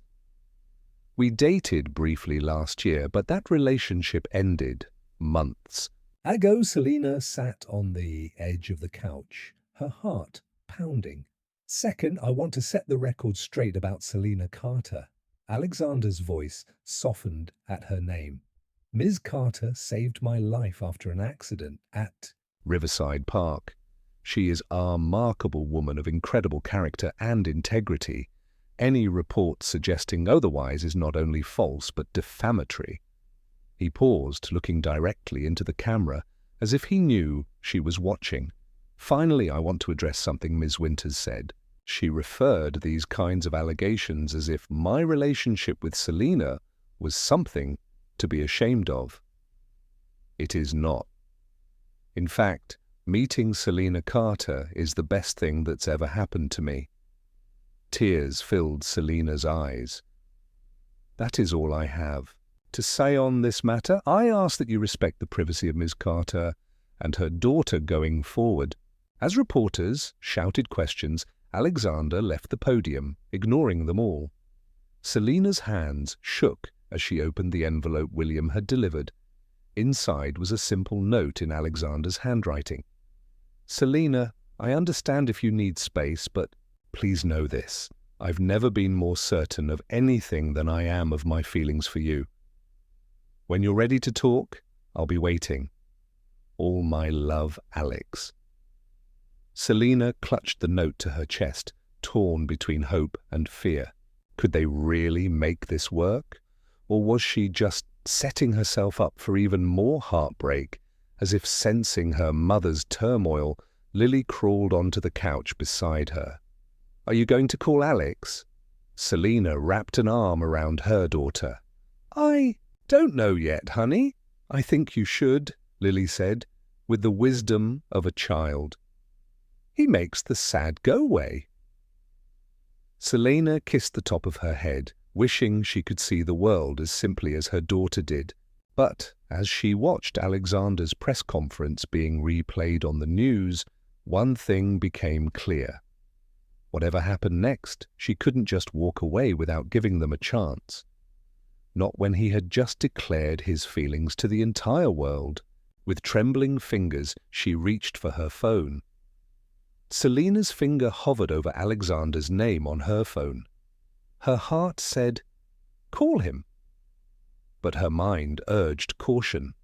We dated briefly last year, but that relationship ended months ago. Selina sat on the edge of the couch, her heart pounding. Second, I want to set the record straight about Selina Carter. Alexander's voice softened at her name. Ms. Carter saved my life after an accident at Riverside Park. She is a remarkable woman of incredible character and integrity. Any report suggesting otherwise is not only false but defamatory. He paused, looking directly into the camera, as if he knew she was watching. Finally, I want to address something Ms. Winters said. She referred these kinds of allegations as if my relationship with Selina was something to be ashamed of. It is not. In fact, meeting Selina Carter is the best thing that's ever happened to me. Tears filled Selina's eyes. That is all I have to say on this matter. I ask that you respect the privacy of Ms. Carter and her daughter going forward. As reporters shouted questions, Alexander left the podium, ignoring them all. Selina's hands shook as she opened the envelope William had delivered. Inside was a simple note in Alexander's handwriting. Selina, I understand if you need space, but please know this. I've never been more certain of anything than I am of my feelings for you. When you're ready to talk, I'll be waiting. All my love, Alex. Selina clutched the note to her chest, torn between hope and fear. Could they really make this work? Or was she just setting herself up for even more heartbreak? As if sensing her mother's turmoil, Lily crawled onto the couch beside her. Are you going to call Alex? Selina wrapped an arm around her daughter. I don't know yet, honey. I think you should, Lily said, with the wisdom of a child. He makes the sad go away. Selina kissed the top of her head, wishing she could see the world as simply as her daughter did. But as she watched Alexander's press conference being replayed on the news, one thing became clear. Whatever happened next, she couldn't just walk away without giving them a chance. Not when he had just declared his feelings to the entire world. With trembling fingers, she reached for her phone. Selina's finger hovered over Alexander's name on her phone. Her heart said, "Call him." But her mind urged caution.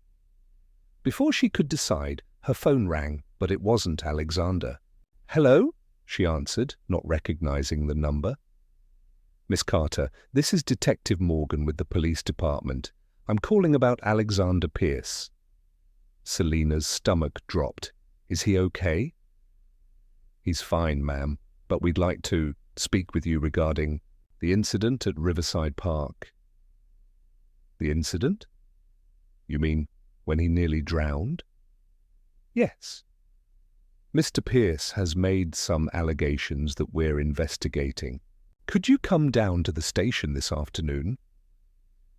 Before she could decide, her phone rang, but it wasn't Alexander. "Hello?" she answered, not recognizing the number. "Miss Carter, this is Detective Morgan with the police department. I'm calling about Alexander Pierce." Selina's stomach dropped. "Is he okay?" "He's fine, ma'am, but we'd like to speak with you regarding the incident at Riverside Park." "The incident? You mean when he nearly drowned?" "Yes. Mr. Pierce has made some allegations that we're investigating. Could you come down to the station this afternoon?"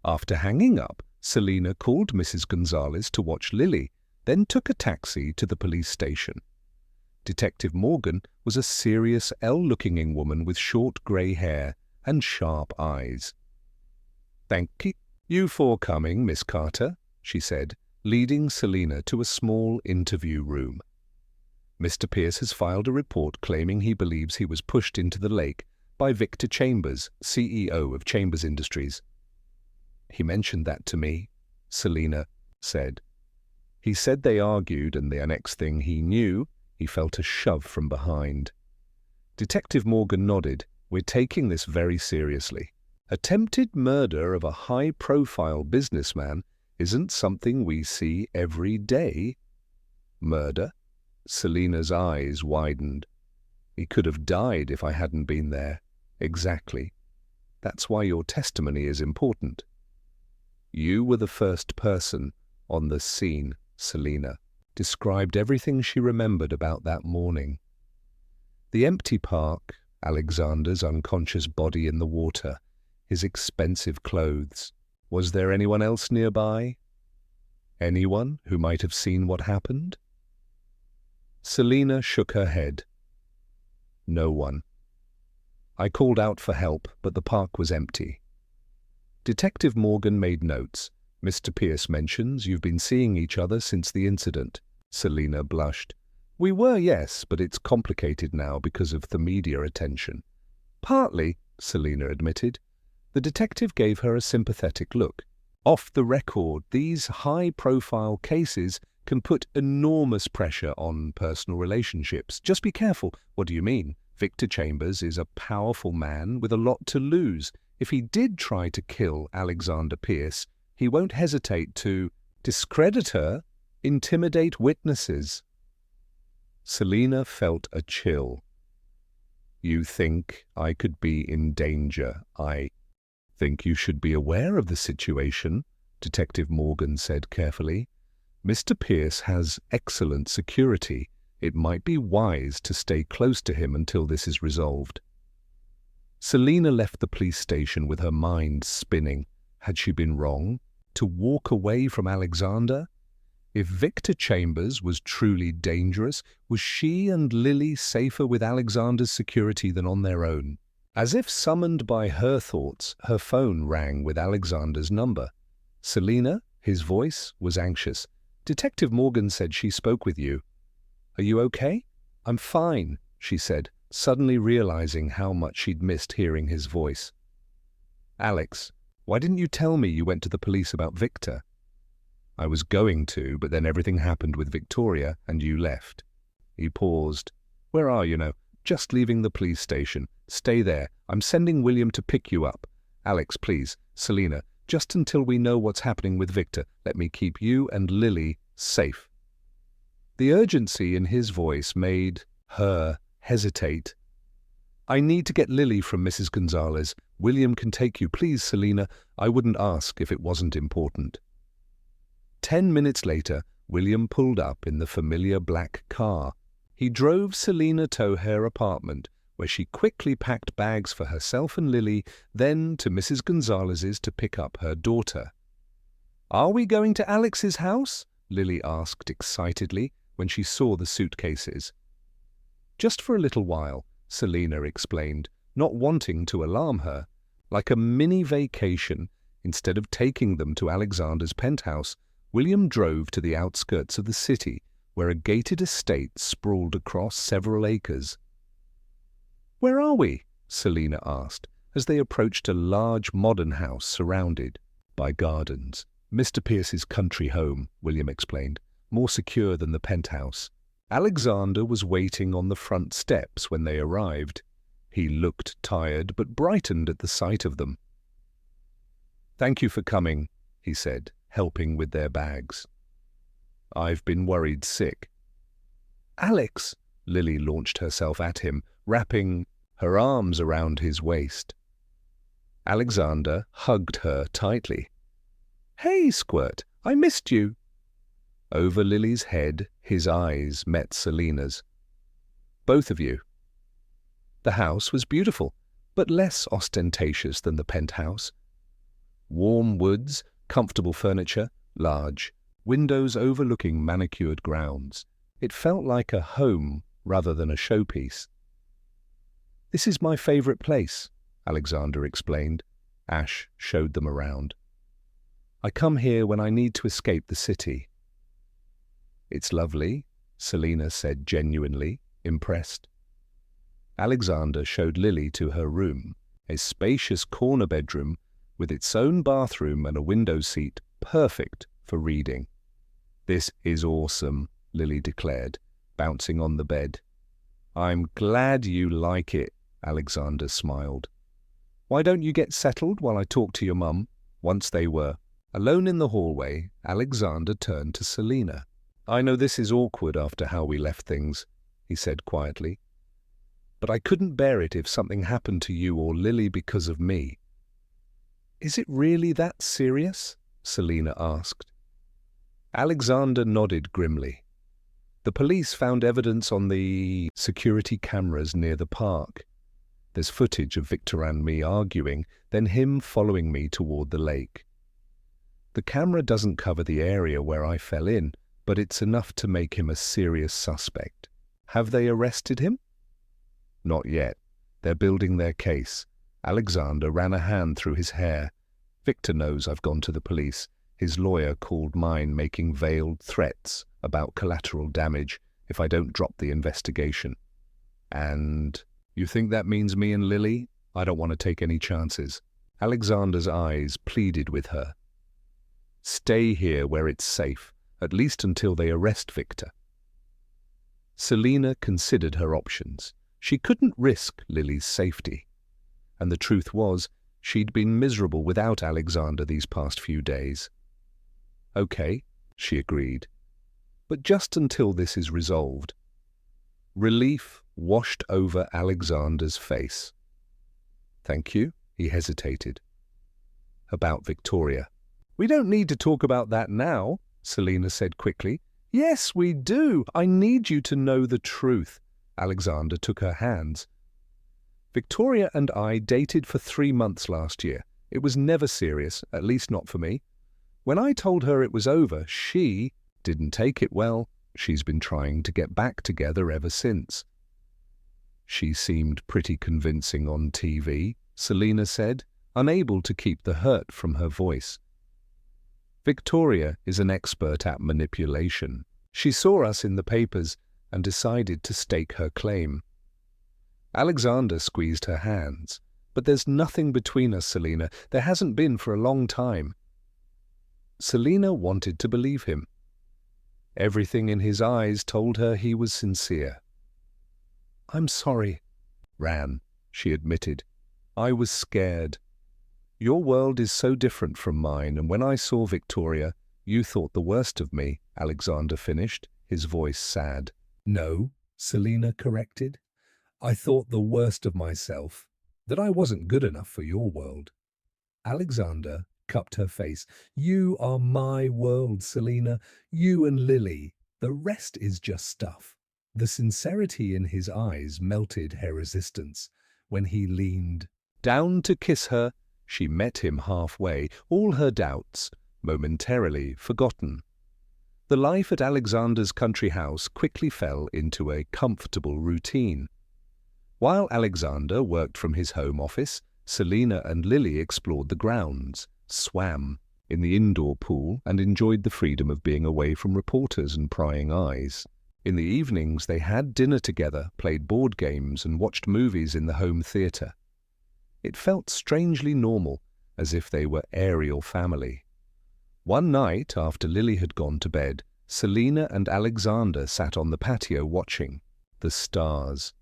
After hanging up, Selina called Mrs. Gonzalez to watch Lily, then took a taxi to the police station. Detective Morgan was a serious, ill-looking woman with short grey hair and sharp eyes. "Thank you for coming, Miss Carter," she said, leading Selina to a small interview room. "Mr. Pierce has filed a report claiming he believes he was pushed into the lake by Victor Chambers, CEO of Chambers Industries." "He mentioned that to me," Selina said. "He said they argued, and the next thing he knew, he felt a shove from behind." Detective Morgan nodded. "We're taking this very seriously. Attempted murder of a high-profile businessman isn't something we see every day." "Murder?" Selina's eyes widened. "He could have died if I hadn't been there." "Exactly. That's why your testimony is important." "You were the first person on the scene," Selina described everything she remembered about that morning. The empty park, Alexander's unconscious body in the water, his expensive clothes. Was there anyone else nearby? Anyone who might have seen what happened? Selina shook her head. No one. I called out for help, but the park was empty. Detective Morgan made notes. "Mr. Pierce mentions you've been seeing each other since the incident." Selina blushed. "We were, yes, but it's complicated now because of the media attention." "Partly," Selina admitted. The detective gave her a sympathetic look. "Off the record, these high-profile cases can put enormous pressure on personal relationships. Just be careful." "What do you mean?" Victor Chambers is a powerful man with a lot to lose. If he did try to kill Alexander Pierce, he won't hesitate to discredit her, intimidate witnesses. Selina felt a chill. You think I could be in danger? I think you should be aware of the situation, Detective Morgan said carefully. Mr. Pierce has excellent security. It might be wise to stay close to him until this is resolved. Selina left the police station with her mind spinning. Had she been wrong to walk away from Alexander? If Victor Chambers was truly dangerous, was she and Lily safer with Alexander's security than on their own? As if summoned by her thoughts, her phone rang with Alexander's number. Selina, his voice, was anxious. Detective Morgan said she spoke with you. Are you okay? I'm fine, she said, suddenly realizing how much she'd missed hearing his voice. Alex, why didn't you tell me you went to the police about Victor? I was going to, but then everything happened with Victoria and you left. He paused. Where are you now? Just leaving the police station. Stay there. I'm sending William to pick you up. Alex, please. Selina, just until we know what's happening with Victor, let me keep you and Lily safe. The urgency in his voice made her hesitate. I need to get Lily from Mrs. Gonzalez. William can take you. Please, Selina. I wouldn't ask if it wasn't important. 10 minutes later, William pulled up in the familiar black car. He drove Selina to her apartment, where she quickly packed bags for herself and Lily, then to Mrs. Gonzalez's to pick up her daughter. Are we going to Alex's house? Lily asked excitedly when she saw the suitcases. Just for a little while, Selina explained, not wanting to alarm her. Like a mini vacation, instead of taking them to Alexander's penthouse, William drove to the outskirts of the city, where a gated estate sprawled across several acres. Where are we? Selina asked, as they approached a large modern house surrounded by gardens. Mr. Pierce's country home, William explained, more secure than the penthouse. Alexander was waiting on the front steps when they arrived. He looked tired but brightened at the sight of them. Thank you for coming, he said, helping with their bags. I've been worried sick. Alex, Lily launched herself at him, wrapping her arms around his waist. Alexander hugged her tightly. Hey, Squirt, I missed you. Over Lily's head, his eyes met Selina's. Both of you. The house was beautiful, but less ostentatious than the penthouse. Warm woods, comfortable furniture, large, windows overlooking manicured grounds. It felt like a home rather than a showpiece. This is my favorite place, Alexander explained. Ash showed them around. I come here when I need to escape the city. It's lovely, Selina said genuinely, impressed. Alexander showed Lily to her room, a spacious corner bedroom with its own bathroom and a window seat, perfect for reading. This is awesome, Lily declared, bouncing on the bed. I'm glad you like it, Alexander smiled. Why don't you get settled while I talk to your mum? Once they were alone in the hallway, Alexander turned to Selina. I know this is awkward after how we left things, he said quietly. But I couldn't bear it if something happened to you or Lily because of me. Is it really that serious? Selina asked. Alexander nodded grimly. The police found evidence on the security cameras near the park. There's footage of Victor and me arguing, then him following me toward the lake. The camera doesn't cover the area where I fell in, but it's enough to make him a serious suspect. Have they arrested him? Not yet. They're building their case. Alexander ran a hand through his hair. Victor knows I've gone to the police. His lawyer called mine, making veiled threats about collateral damage if I don't drop the investigation. And you think that means me and Lily? I don't want to take any chances. Alexander's eyes pleaded with her. Stay here where it's safe, at least until they arrest Victor. Selina considered her options. She couldn't risk Lily's safety. And the truth was, she'd been miserable without Alexander these past few days. Okay, she agreed. But just until this is resolved. Relief washed over Alexander's face. Thank you, he hesitated. About Victoria. We don't need to talk about that now, Selina said quickly. Yes, we do. I need you to know the truth. Alexander took her hands. Victoria and I dated for 3 months last year. It was never serious, at least not for me. When I told her it was over, she didn't take it well. She's been trying to get back together ever since. She seemed pretty convincing on TV, Selina said, unable to keep the hurt from her voice. Victoria is an expert at manipulation. She saw us in the papers and decided to stake her claim. Alexander squeezed her hands. But there's nothing between us, Selina. There hasn't been for a long time. Selina wanted to believe him. Everything in his eyes told her he was sincere. I'm sorry, Ran, she admitted. I was scared. Your world is so different from mine, and when I saw Victoria, you thought the worst of me, Alexander finished, his voice sad. No, Selina corrected. I thought the worst of myself, that I wasn't good enough for your world. Alexander cupped her face. You are my world, Selina. You and Lily. The rest is just stuff. The sincerity in his eyes melted her resistance. When he leaned down to kiss her, she met him halfway, all her doubts momentarily forgotten. The life at Alexander's country house quickly fell into a comfortable routine. While Alexander worked from his home office, Selina and Lily explored the grounds, swam in the indoor pool, and enjoyed the freedom of being away from reporters and prying eyes. In the evenings, they had dinner together, played board games, and watched movies in the home theatre. It felt strangely normal, as if they were aerial family. One night, after Lily had gone to bed, Selina and Alexander sat on the patio watching the stars.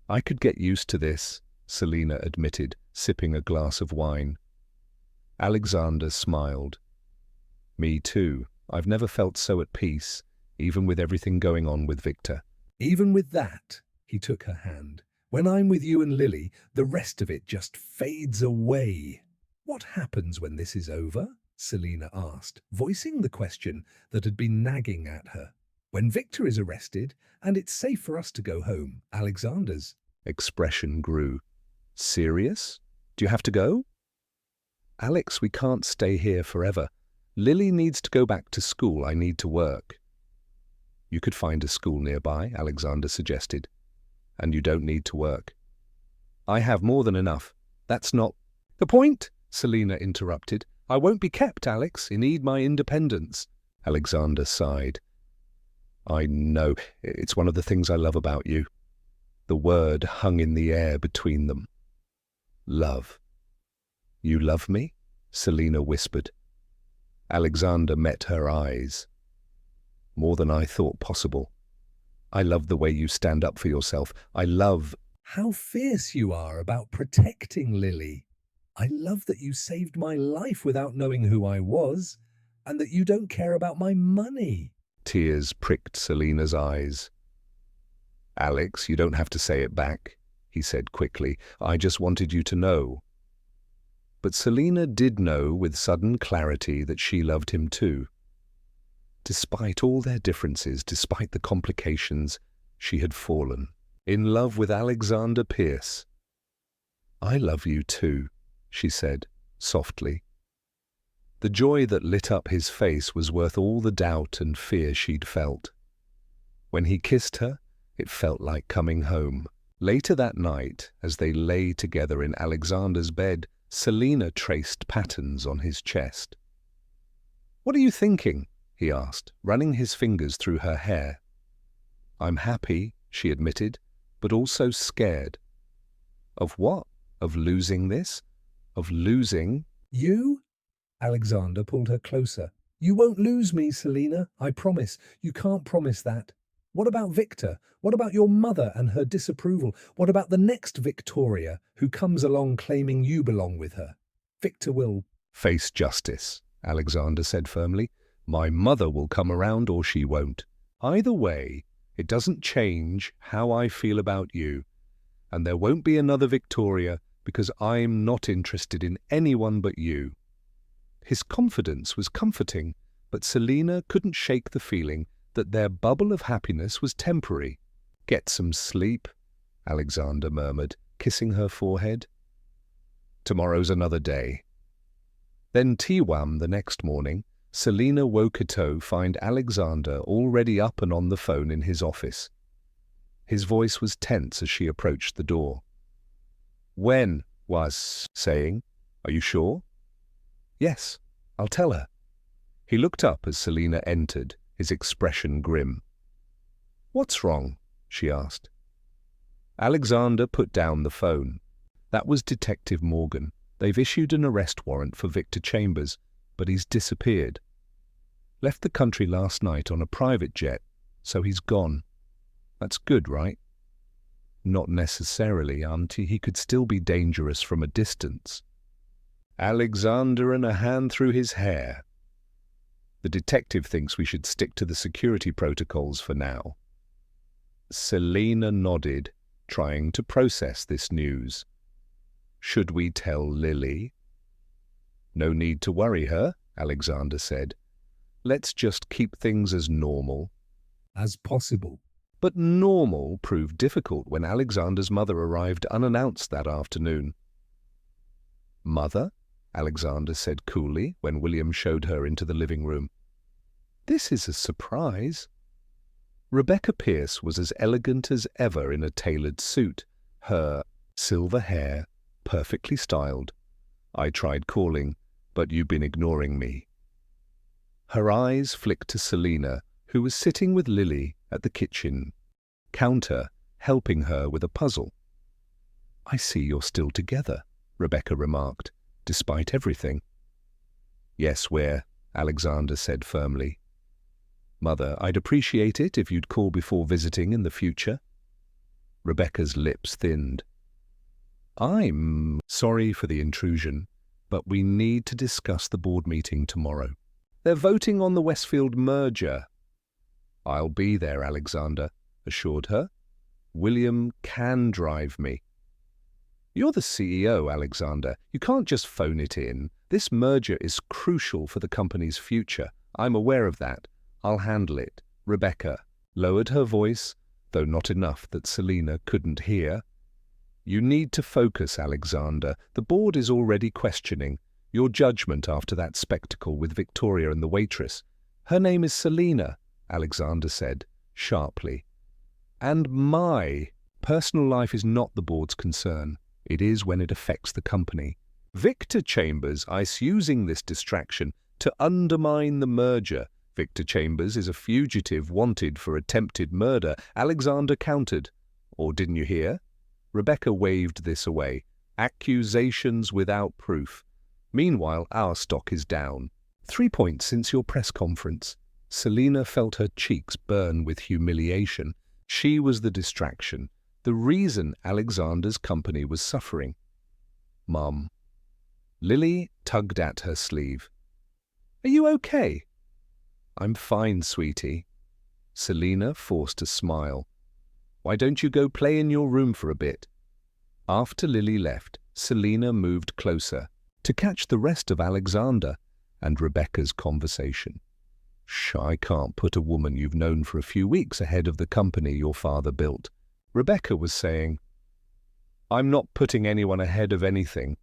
I could get used to this, Selina admitted, sipping a glass of wine. Alexander smiled. Me too. I've never felt so at peace, even with everything going on with Victor. Even with that, he took her hand. When I'm with you and Lily, the rest of it just fades away. What happens when this is over? Selina asked, voicing the question that had been nagging at her. When Victor is arrested, and it's safe for us to go home, Alexander's expression grew. Serious? Do you have to go? Alex, we can't stay here forever. Lily needs to go back to school. I need to work. You could find a school nearby, Alexander suggested. And you don't need to work. I have more than enough. That's not the point, Selina interrupted. I won't be kept, Alex. I need my independence. Alexander sighed. I know. It's one of the things I love about you. The word hung in the air between them. Love. You love me? Selina whispered. Alexander met her eyes. More than I thought possible. I love the way you stand up for yourself. I love how fierce you are about protecting Lily. I love that you saved my life without knowing who I was, and that you don't care about my money. Tears pricked Selina's eyes. Alex, you don't have to say it back, he said quickly. I just wanted you to know. But Selina did know with sudden clarity that she loved him too. Despite all their differences, despite the complications, she had fallen in love with Alexander Pierce. I love you too, she said softly. The joy that lit up his face was worth all the doubt and fear she'd felt. When he kissed her, it felt like coming home. Later that night, as they lay together in Alexander's bed, Selina traced patterns on his chest. What are you thinking? He asked, running his fingers through her hair. I'm happy, she admitted, but also scared. Of what? Of losing this? Of losing? You? Alexander pulled her closer. You won't lose me, Selina. I promise. You can't promise that. What about Victor? What about your mother and her disapproval? What about the next Victoria who comes along claiming you belong with her? Victor will Face justice, Alexander said firmly. My mother will come around or she won't. Either way, it doesn't change how I feel about you. And there won't be another Victoria because I'm not interested in anyone but you. His confidence was comforting, but Selina couldn't shake the feeling that their bubble of happiness was temporary. Get some sleep, Alexander murmured, kissing her forehead. Tomorrow's another day. Then Tiwam the next morning, Selina woke to find Alexander already up and on the phone in his office. His voice was tense as she approached the door. When was saying, Are you sure? Yes, I'll tell her. He looked up as Selina entered, his expression grim. What's wrong? She asked. Alexander put down the phone. That was Detective Morgan. They've issued an arrest warrant for Victor Chambers, but he's disappeared. Left the country last night on a private jet, so he's gone. That's good, right? Not necessarily, Auntie. He could still be dangerous from a distance. Alexander ran a hand through his hair. The detective thinks we should stick to the security protocols for now. Selina nodded, trying to process this news. Should we tell Lily? No need to worry her, Alexander said. Let's just keep things as normal. as possible. But normal proved difficult when Alexander's mother arrived unannounced that afternoon. Mother? Alexander said coolly when William showed her into the living room. This is a surprise. Rebecca Pierce was as elegant as ever in a tailored suit, her silver hair perfectly styled. I tried calling, but you've been ignoring me. Her eyes flicked to Selina, who was sitting with Lily at the kitchen counter, helping her with a puzzle. I see you're still together, Rebecca remarked, despite everything. Yes, Alexander said firmly. Mother, I'd appreciate it if you'd call before visiting in the future. Rebecca's lips thinned. I'm sorry for the intrusion, but we need to discuss the board meeting tomorrow. They're voting on the Westfield merger. I'll be there, Alexander assured her. William can drive me. You're the CEO, Alexander. You can't just phone it in. This merger is crucial for the company's future. I'm aware of that. I'll handle it. Rebecca lowered her voice, though not enough that Selina couldn't hear. You need to focus, Alexander. The board is already questioning your judgment after that spectacle with Victoria and the waitress. Her name is Selina, Alexander said, sharply. And my personal life is not the board's concern. It is when it affects the company. Victor Chambers is using this distraction to undermine the merger. Victor Chambers is a fugitive wanted for attempted murder, Alexander countered. Or didn't you hear? Rebecca waved this away. Accusations without proof. Meanwhile, our stock is down. 3 points since your press conference. Selina felt her cheeks burn with humiliation. She was the distraction, the reason Alexander's company was suffering. Mum. Lily tugged at her sleeve. Are you okay? I'm fine, sweetie. Selina forced a smile. Why don't you go play in your room for a bit? After Lily left, Selina moved closer to catch the rest of Alexander and Rebecca's conversation. Shh, I can't put a woman you've known for a few weeks ahead of the company your father built. Rebecca was saying. I'm not putting anyone ahead of anything,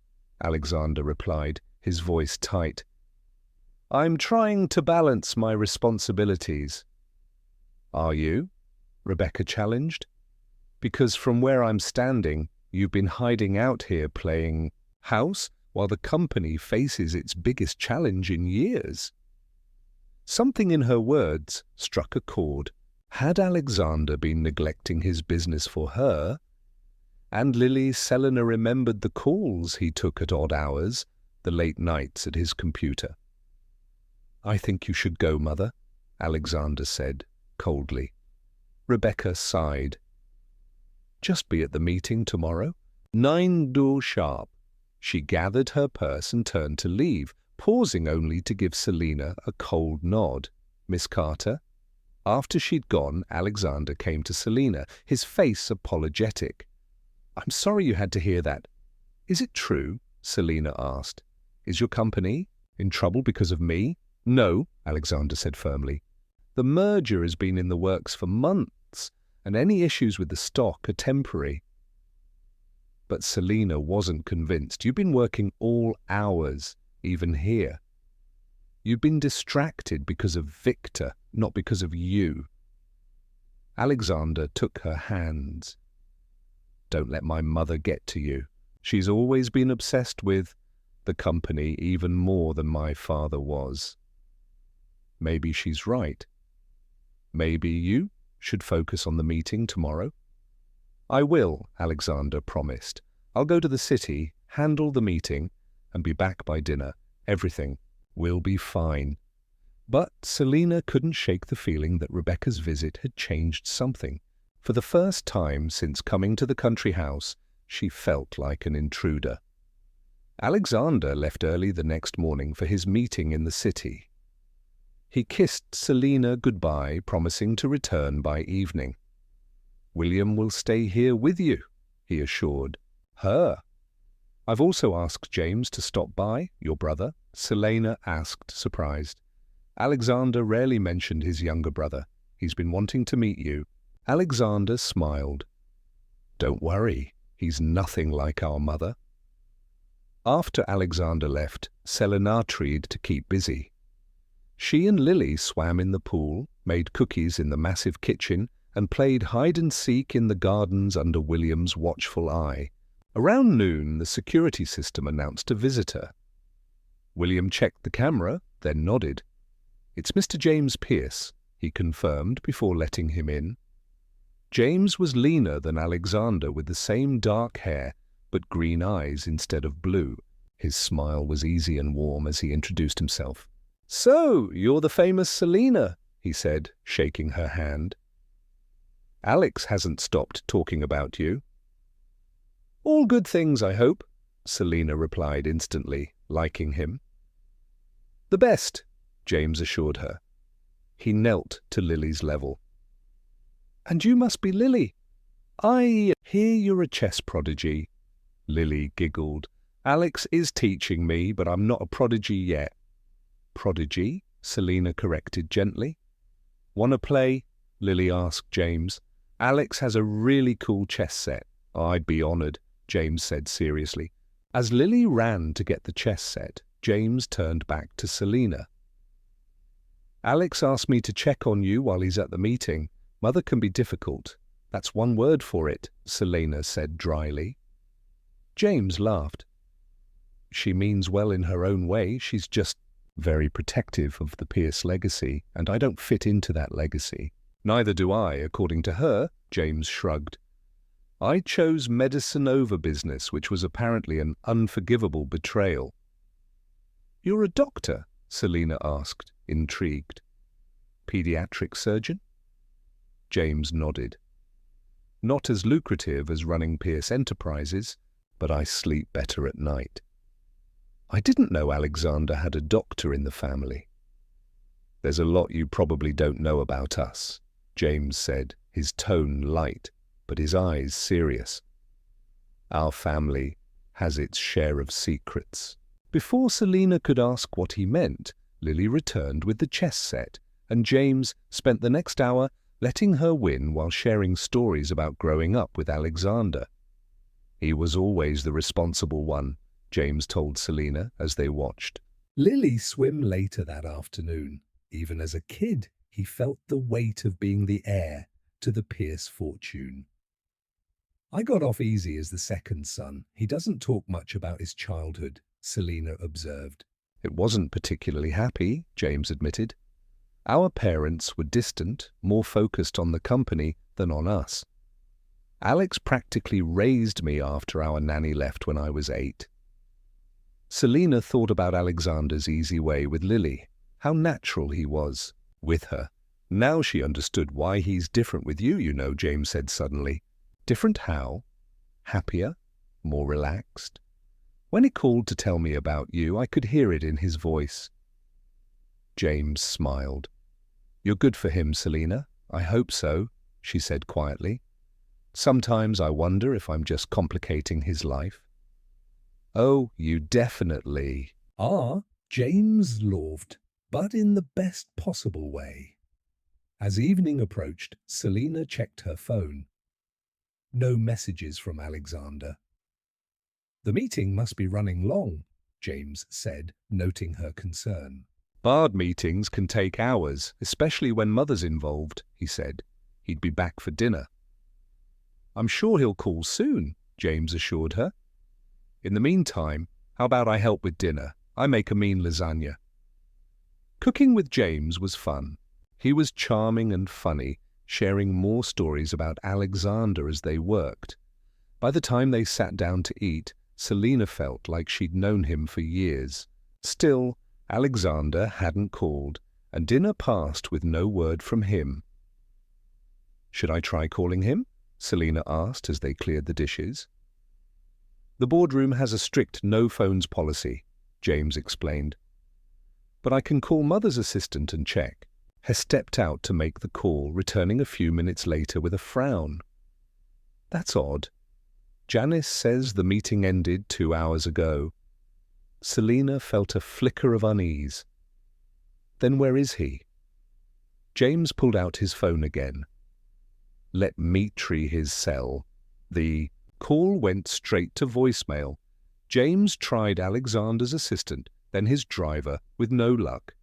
Alexander replied, his voice tight. I'm trying to balance my responsibilities. Are you? Rebecca challenged. Because from where I'm standing, you've been hiding out here playing house while the company faces its biggest challenge in years. Something in her words struck a chord. Had Alexander been neglecting his business for her? And Selina remembered the calls he took at odd hours, the late nights at his computer. I think you should go, Mother, Alexander said, coldly. Rebecca sighed. Just be at the meeting tomorrow. 9 sharp. She gathered her purse and turned to leave, pausing only to give Selina a cold nod. Miss Carter? After she'd gone, Alexander came to Selina, his face apologetic. I'm sorry you had to hear that. Is it true? Selina asked. Is your company in trouble because of me? No, Alexander said firmly. The merger has been in the works for months, and any issues with the stock are temporary. But Selina wasn't convinced. You've been working all hours, even here. You've been distracted because of Victor, not because of you. Alexander took her hands. Don't let my mother get to you. She's always been obsessed with the company even more than my father was. Maybe she's right. Maybe you should focus on the meeting tomorrow. I will, Alexander promised. I'll go to the city, handle the meeting, and be back by dinner. Everything will be fine. But Selina couldn't shake the feeling that Rebecca's visit had changed something. For the first time since coming to the country house, she felt like an intruder. Alexander left early the next morning for his meeting in the city. He kissed Selina goodbye, promising to return by evening. William will stay here with you, he assured her. I've also asked James to stop by, your brother, Selina asked, surprised. Alexander rarely mentioned his younger brother. He's been wanting to meet you. Alexander smiled. Don't worry, he's nothing like our mother. After Alexander left, Selina tried to keep busy. She and Lily swam in the pool, made cookies in the massive kitchen, and played hide-and-seek in the gardens under William's watchful eye. Around noon, the security system announced a visitor. William checked the camera, then nodded. It's Mr. James Pierce, he confirmed before letting him in. James was leaner than Alexander, with the same dark hair, but green eyes instead of blue. His smile was easy and warm as he introduced himself. So, you're the famous Selina, he said, shaking her hand. Alex hasn't stopped talking about you. All good things, I hope, Selina replied instantly, liking him. The best, James assured her. He knelt to Lily's level. And you must be Lily. I hear you're a chess prodigy. Lily giggled. Alex is teaching me, but I'm not a prodigy yet. Prodigy? Selina corrected gently. Want to play? Lily asked James. Alex has a really cool chess set. I'd be honored, James said seriously. As Lily ran to get the chess set, James turned back to Selina. Alex asked me to check on you while he's at the meeting. Mother can be difficult. That's one word for it, Selina said dryly. James laughed. She means well in her own way. She's just very protective of the Pierce legacy, and I don't fit into that legacy. Neither do I, according to her, James shrugged. I chose medicine over business, which was apparently an unforgivable betrayal. You're a doctor? Selina asked, intrigued. Pediatric surgeon? James nodded. Not as lucrative as running Pierce Enterprises, but I sleep better at night. I didn't know Alexander had a doctor in the family. There's a lot you probably don't know about us, James said, his tone light, but his eyes serious. Our family has its share of secrets. Before Selina could ask what he meant, Lily returned with the chess set, and James spent the next hour letting her win while sharing stories about growing up with Alexander. He was always the responsible one, James told Selina as they watched. Lily swam later that afternoon. Even as a kid, he felt the weight of being the heir to the Pierce fortune. I got off easy as the second son. He doesn't talk much about his childhood, Selina observed. It wasn't particularly happy, James admitted. Our parents were distant, more focused on the company than on us. Alex practically raised me after our nanny left when I was 8. Selina thought about Alexander's easy way with Lily, how natural he was with her, Now she understood why he's different with you, James said suddenly. Different how? Happier? More relaxed? When he called to tell me about you, I could hear it in his voice. James smiled. You're good for him, Selina. I hope so, she said quietly. Sometimes I wonder if I'm just complicating his life. Oh, you definitely are, James laughed, but in the best possible way. As evening approached, Selina checked her phone. No messages from Alexander. The meeting must be running long, James said, noting her concern. Bard meetings can take hours, especially when Mother's involved, he said. He'd be back for dinner. I'm sure he'll call soon, James assured her. In the meantime, how about I help with dinner? I make a mean lasagna. Cooking with James was fun. He was charming and funny, sharing more stories about Alexander as they worked. By the time they sat down to eat, Selina felt like she'd known him for years. Still, Alexander hadn't called, and dinner passed with no word from him. Should I try calling him? Selina asked as they cleared the dishes. The boardroom has a strict no-phones policy, James explained. But I can call Mother's assistant and check. He stepped out to make the call, returning a few minutes later with a frown. That's odd. Janice says the meeting ended 2 hours ago. Selina felt a flicker of unease. Then where is he? James pulled out his phone again. Let Mitri his cell. The call went straight to voicemail. James tried Alexander's assistant, then his driver, with no luck.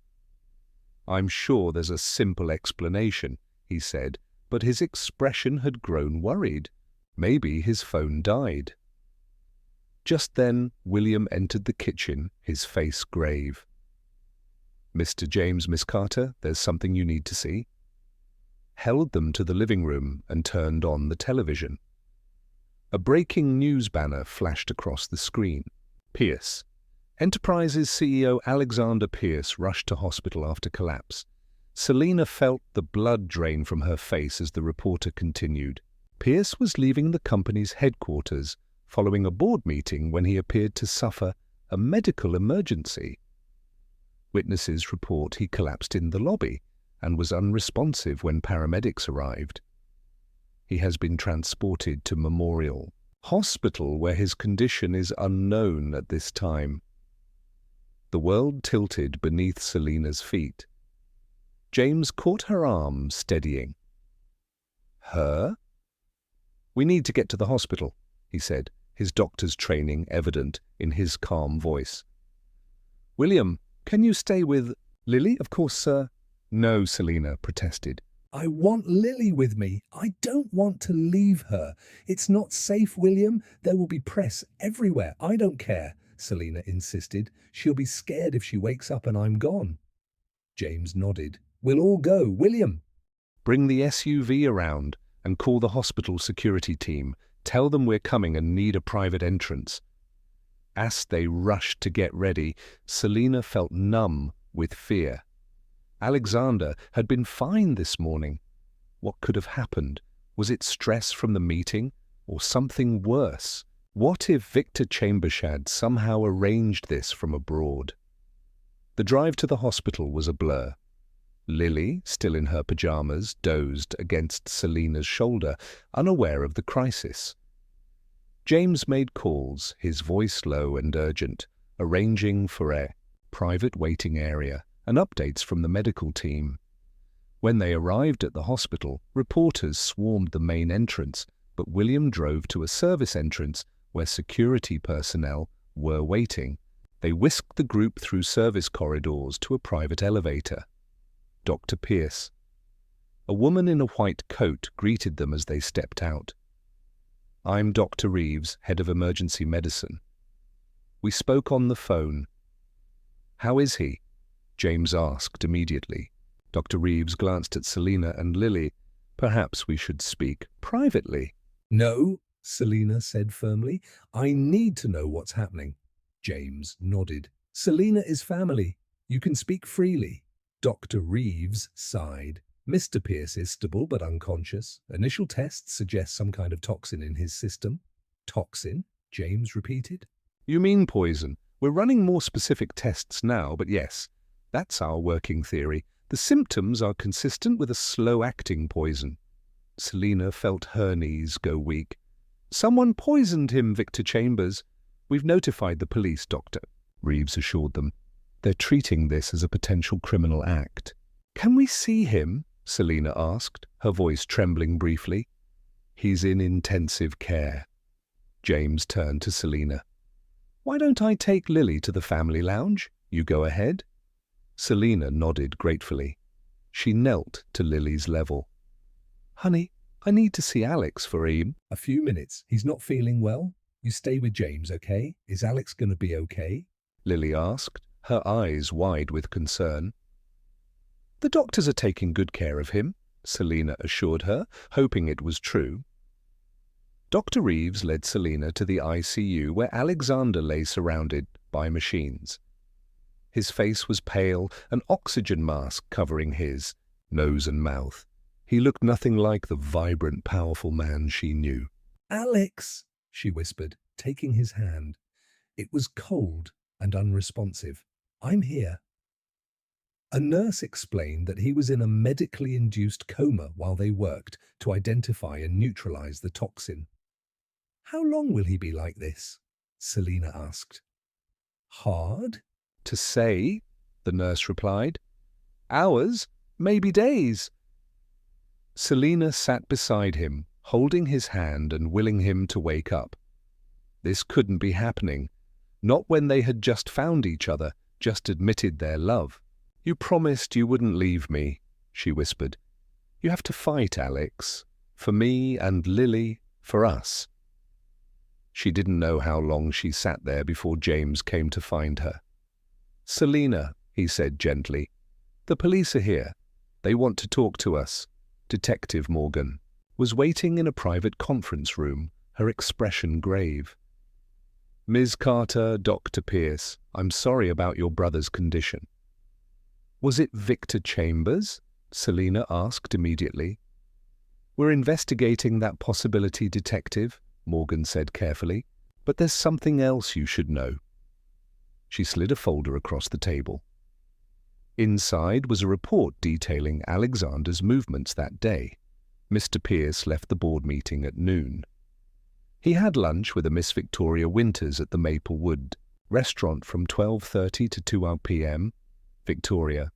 I'm sure there's a simple explanation, he said, but his expression had grown worried. Maybe his phone died. Just then, William entered the kitchen, his face grave. Mr. James, Miss Carter, there's something you need to see. Held them to the living room and turned on the television. A breaking news banner flashed across the screen. Pierce. Enterprise's CEO Alexander Pierce rushed to hospital after collapse. Selina felt the blood drain from her face as the reporter continued. Pierce was leaving the company's headquarters following a board meeting when he appeared to suffer a medical emergency. Witnesses report he collapsed in the lobby and was unresponsive when paramedics arrived. He has been transported to Memorial Hospital, where his condition is unknown at this time. The world tilted beneath Selina's feet. James caught her arm, steadying. Her? We need to get to the hospital, he said, his doctor's training evident in his calm voice. William, can you stay with Lily? Of course, sir. No, Selina protested. I want Lily with me. I don't want to leave her. It's not safe, William. There will be press everywhere. I don't care, Selina insisted. She'll be scared if she wakes up and I'm gone. James nodded. We'll all go, William. Bring the SUV around and call the hospital security team. Tell them we're coming and need a private entrance. As they rushed to get ready, Selina felt numb with fear. Alexander had been fine this morning. What could have happened? Was it stress from the meeting or something worse? What if Victor Chambershad somehow arranged this from abroad? The drive to the hospital was a blur. Lily, still in her pajamas, dozed against Selina's shoulder, unaware of the crisis. James made calls, his voice low and urgent, arranging for a private waiting area and updates from the medical team. When they arrived at the hospital, reporters swarmed the main entrance, but William drove to a service entrance where security personnel were waiting. They whisked the group through service corridors to a private elevator. Dr. Pierce. A woman in a white coat greeted them as they stepped out. I'm Dr. Reeves, head of emergency medicine. We spoke on the phone. How is he? James asked immediately. Dr. Reeves glanced at Selina and Lily. Perhaps we should speak privately. No, Selina said firmly. I need to know what's happening. James nodded. Selina is family. You can speak freely. Dr. Reeves sighed. Mr. Pierce is stable but unconscious. Initial tests suggest some kind of toxin in his system. Toxin? James repeated. You mean poison? We're running more specific tests now, but yes, that's our working theory. The symptoms are consistent with a slow-acting poison. Selina felt her knees go weak. Someone poisoned him, Victor Chambers. We've notified the police, Doctor, Reeves assured them. They're treating this as a potential criminal act. Can we see him? Selina asked, her voice trembling briefly. He's in intensive care. James turned to Selina. Why don't I take Lily to the family lounge? You go ahead. Selina nodded gratefully. She knelt to Lily's level. Honey, I need to see Alex for a few minutes. He's not feeling well. You stay with James, okay? Is Alex going to be okay? Lily asked, her eyes wide with concern. The doctors are taking good care of him, Selina assured her, hoping it was true. Dr. Reeves led Selina to the ICU where Alexander lay surrounded by machines. His face was pale, an oxygen mask covering his nose and mouth. He looked nothing like the vibrant, powerful man she knew. Alex, she whispered, taking his hand. It was cold and unresponsive. I'm here. A nurse explained that he was in a medically induced coma while they worked to identify and neutralize the toxin. How long will he be like this? Selina asked. Hard to say, the nurse replied. Hours, maybe days. Selina sat beside him, holding his hand and willing him to wake up. This couldn't be happening, not when they had just found each other, just admitted their love. You promised you wouldn't leave me, she whispered. You have to fight, Alex. For me and Lily, for us. She didn't know how long she sat there before James came to find her. Selina, he said gently, the police are here. They want to talk to us. Detective Morgan was waiting in a private conference room, her expression grave. Ms. Carter, Dr. Pierce, I'm sorry about your brother's condition. Was it Victor Chambers? Selina asked immediately. We're investigating that possibility, Detective, Morgan said carefully, but there's something else you should know. She slid a folder across the table. Inside was a report detailing Alexander's movements that day. Mr. Pierce left the board meeting at noon. He had lunch with a Miss Victoria Winters at the Maplewood restaurant from 12:30 to 2 p.m. Victoria.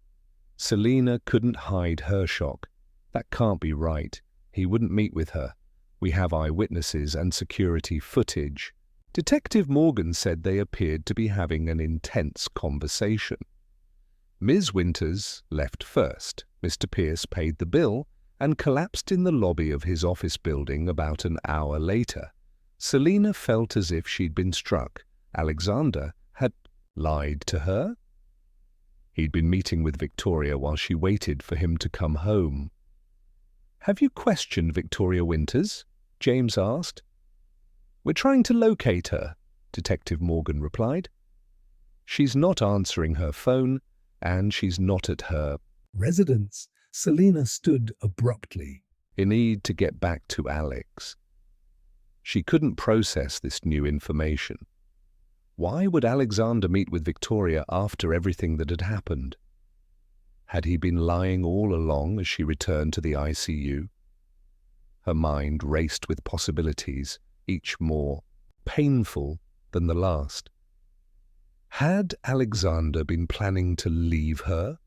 Selina couldn't hide her shock. That can't be right. He wouldn't meet with her. We have eyewitnesses and security footage. Detective Morgan said they appeared to be having an intense conversation. Ms. Winters left first. Mr. Pierce paid the bill and collapsed in the lobby of his office building about an hour later. Selina felt as if she'd been struck. Alexander had lied to her. He'd been meeting with Victoria while she waited for him to come home. Have you questioned Victoria Winters? James asked. We're trying to locate her, Detective Morgan replied. She's not answering her phone, and she's not at her residence. Selina stood abruptly. In need to get back to Alex. She couldn't process this new information. Why would Alexander meet with Victoria after everything that had happened? Had he been lying all along as she returned to the ICU? Her mind raced with possibilities, each more painful than the last. Had Alexander been planning to leave her?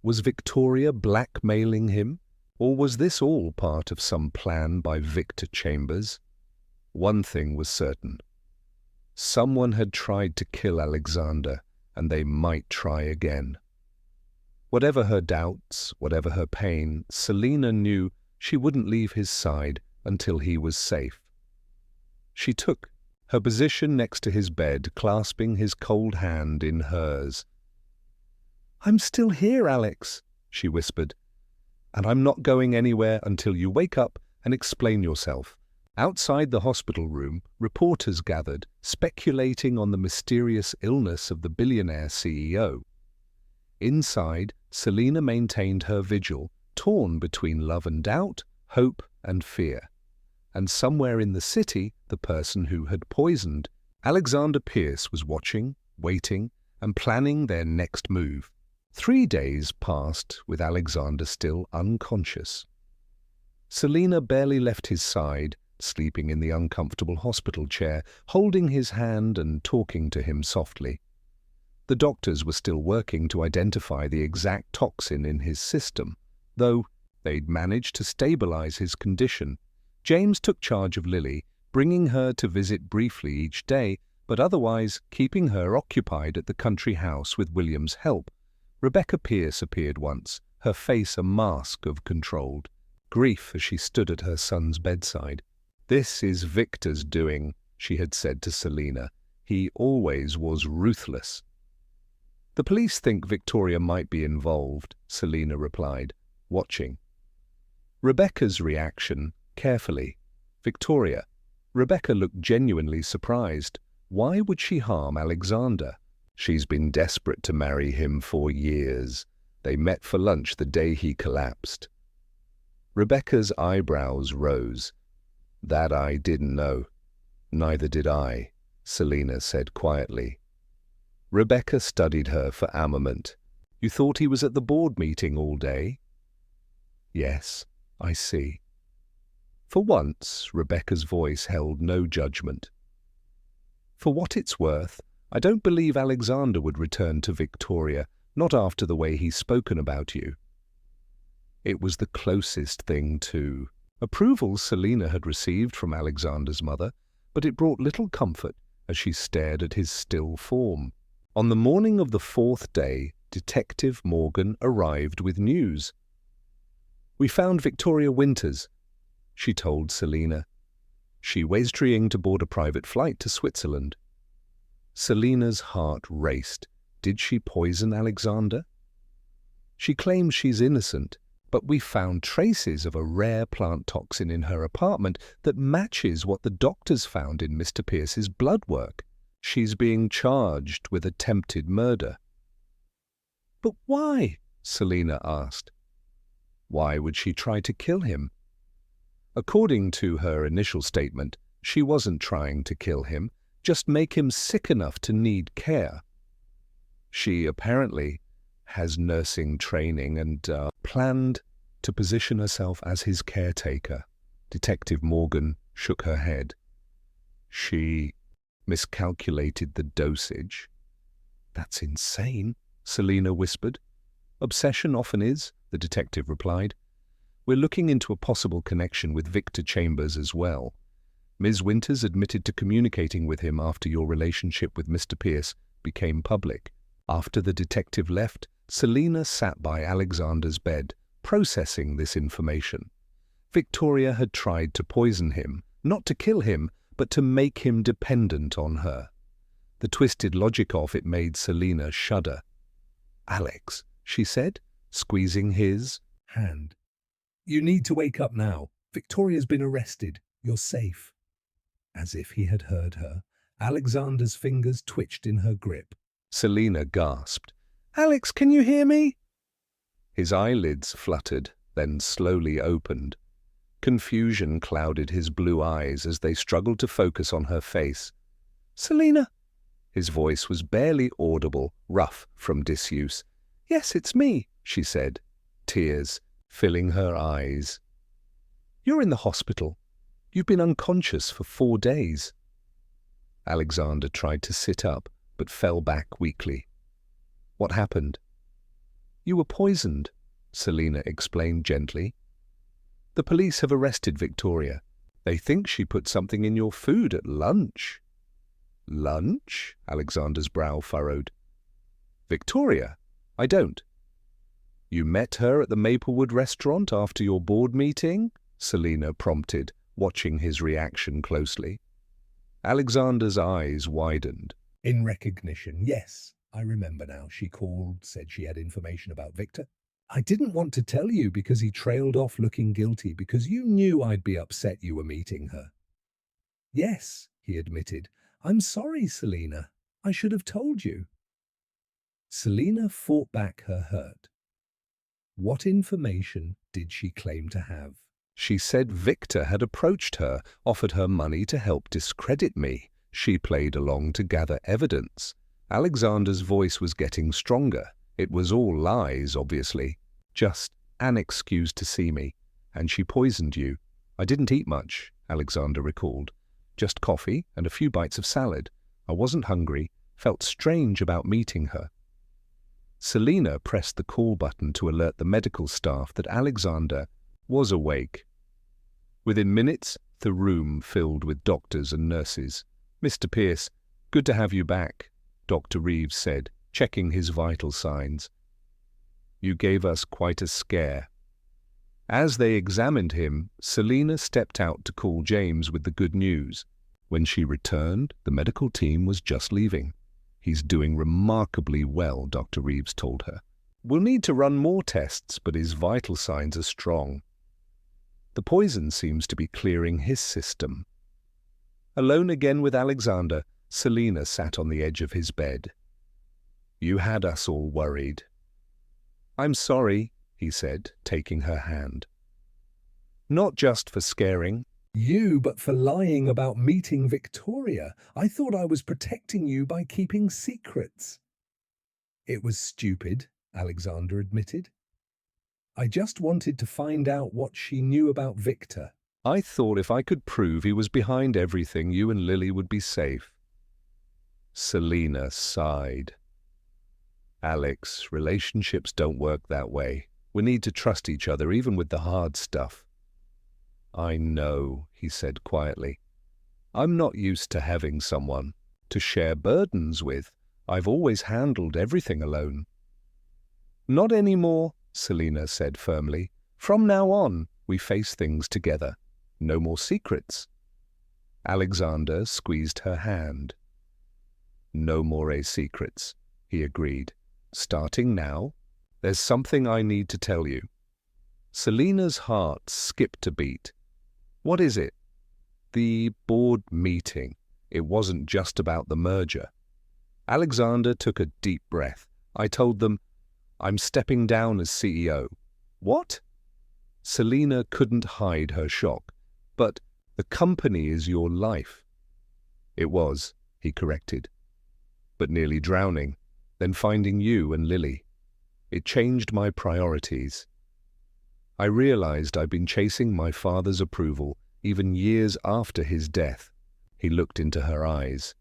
Was Victoria blackmailing him, or was this all part of some plan by Victor Chambers? One thing was certain. Someone had tried to kill Alexander, and they might try again. Whatever her doubts, whatever her pain, Selina knew she wouldn't leave his side until he was safe. She took her position next to his bed, clasping his cold hand in hers. I'm still here, Alex, she whispered, and I'm not going anywhere until you wake up and explain yourself. Outside the hospital room, reporters gathered, speculating on the mysterious illness of the billionaire CEO. Inside, Selina maintained her vigil, torn between love and doubt, hope and fear. And somewhere in the city, the person who had poisoned Alexander Pierce was watching, waiting, and planning their next move. 3 days passed with Alexander still unconscious. Selina barely left his side, sleeping in the uncomfortable hospital chair, holding his hand and talking to him softly. The doctors were still working to identify the exact toxin in his system, though they'd managed to stabilize his condition. James took charge of Lily, bringing her to visit briefly each day, but otherwise keeping her occupied at the country house with William's help. Rebecca Pierce appeared once, her face a mask of controlled grief as she stood at her son's bedside. "This is Victor's doing," she had said to Selina. "He always was ruthless." "The police think Victoria might be involved," Selina replied, watching Rebecca's reaction carefully. Victoria. Rebecca looked genuinely surprised. Why would she harm Alexander? She's been desperate to marry him for years. They met for lunch the day he collapsed. Rebecca's eyebrows rose. "That I didn't know." "Neither did I," Selina said quietly. Rebecca studied her for a moment. "You thought he was at the board meeting all day?" "Yes, I see." For once, Rebecca's voice held no judgment. "For what it's worth, I don't believe Alexander would return to Victoria, not after the way he's spoken about you." It was the closest thing to approval Selina had received from Alexander's mother, but it brought little comfort as she stared at his still form. On the morning of the 4th day, Detective Morgan arrived with news. "We found Victoria Winters," she told Selina. "She was trying to board a private flight to Switzerland." Selina's heart raced. Did she poison Alexander? "She claims she's innocent, but we found traces of a rare plant toxin in her apartment that matches what the doctors found in Mr. Pierce's blood work. She's being charged with attempted murder." "But why?" Selina asked. Why would she try to kill him? According to her initial statement, she wasn't trying to kill him, just make him sick enough to need care. She apparently has nursing training and planned to position herself as his caretaker. Detective Morgan shook her head. She miscalculated the dosage. "That's insane," Selina whispered. "Obsession often is," the detective replied. "We're looking into a possible connection with Victor Chambers as well. Ms. Winters admitted to communicating with him after your relationship with Mr. Pierce became public." After the detective left, Selina sat by Alexander's bed, processing this information. Victoria had tried to poison him, not to kill him, but to make him dependent on her. The twisted logic of it made Selina shudder. "Alex," she said, squeezing his hand. "You need to wake up now. Victoria's been arrested. You're safe." As if he had heard her, Alexander's fingers twitched in her grip. Selina gasped. "Alex, can you hear me?" His eyelids fluttered, then slowly opened. Confusion clouded his blue eyes as they struggled to focus on her face. "Selina?" His voice was barely audible, rough from disuse. "Yes, it's me," she said, tears filling her eyes. "You're in the hospital. You've been unconscious for 4 days." Alexander tried to sit up, but fell back weakly. "What happened?" "You were poisoned," Selina explained gently. "The police have arrested Victoria. They think she put something in your food at lunch." "Lunch?" Alexander's brow furrowed. "Victoria? I don't." "You met her at the Maplewood restaurant after your board meeting?" Selina prompted, watching his reaction closely. Alexander's eyes widened. "In recognition, yes. I remember now. She called, said she had information about Victor. I didn't want to tell you because he trailed off looking guilty because you knew I'd be upset you were meeting her." "Yes," he admitted. "I'm sorry, Selina. I should have told you." Selina fought back her hurt. What information did she claim to have? She said Victor had approached her, offered her money to help discredit me. She played along to gather evidence. Alexander's voice was getting stronger. It was all lies, obviously. Just an excuse to see me. And she poisoned you. I didn't eat much, Alexander recalled. Just coffee and a few bites of salad. I wasn't hungry, felt strange about meeting her. Selina pressed the call button to alert the medical staff that Alexander was awake. Within minutes, the room filled with doctors and nurses. "Mr. Pierce, good to have you back," Dr. Reeves said, checking his vital signs. "You gave us quite a scare." As they examined him, Selina stepped out to call James with the good news. When she returned, the medical team was just leaving. "He's doing remarkably well," Dr. Reeves told her. "We'll need to run more tests, but his vital signs are strong. The poison seems to be clearing his system." Alone again with Alexander, Selina sat on the edge of his bed. "You had us all worried." "I'm sorry," he said, taking her hand. "Not just for scaring." You, but for lying about meeting Victoria. I thought I was protecting you by keeping secrets. It was stupid, Alexander admitted. I just wanted to find out what she knew about Victor. "I thought if I could prove he was behind everything, you and Lily would be safe." Selina sighed. "Alex, relationships don't work that way. We need to trust each other, even with the hard stuff." "I know," he said quietly. "I'm not used to having someone to share burdens with. I've always handled everything alone." "Not anymore," Selina said firmly. "From now on, we face things together. No more secrets." Alexander squeezed her hand. "No more secrets," he agreed. "Starting now, there's something I need to tell you." Selina's heart skipped a beat. "What is it?" "The board meeting. It wasn't just about the merger." Alexander took a deep breath. "I told them, I'm stepping down as CEO." "What?" Selina couldn't hide her shock. "But the company is your life." "It was," he corrected. "But nearly drowning, then finding you and Lily. It changed my priorities. I realized I'd been chasing my father's approval even years after his death." He looked into her eyes.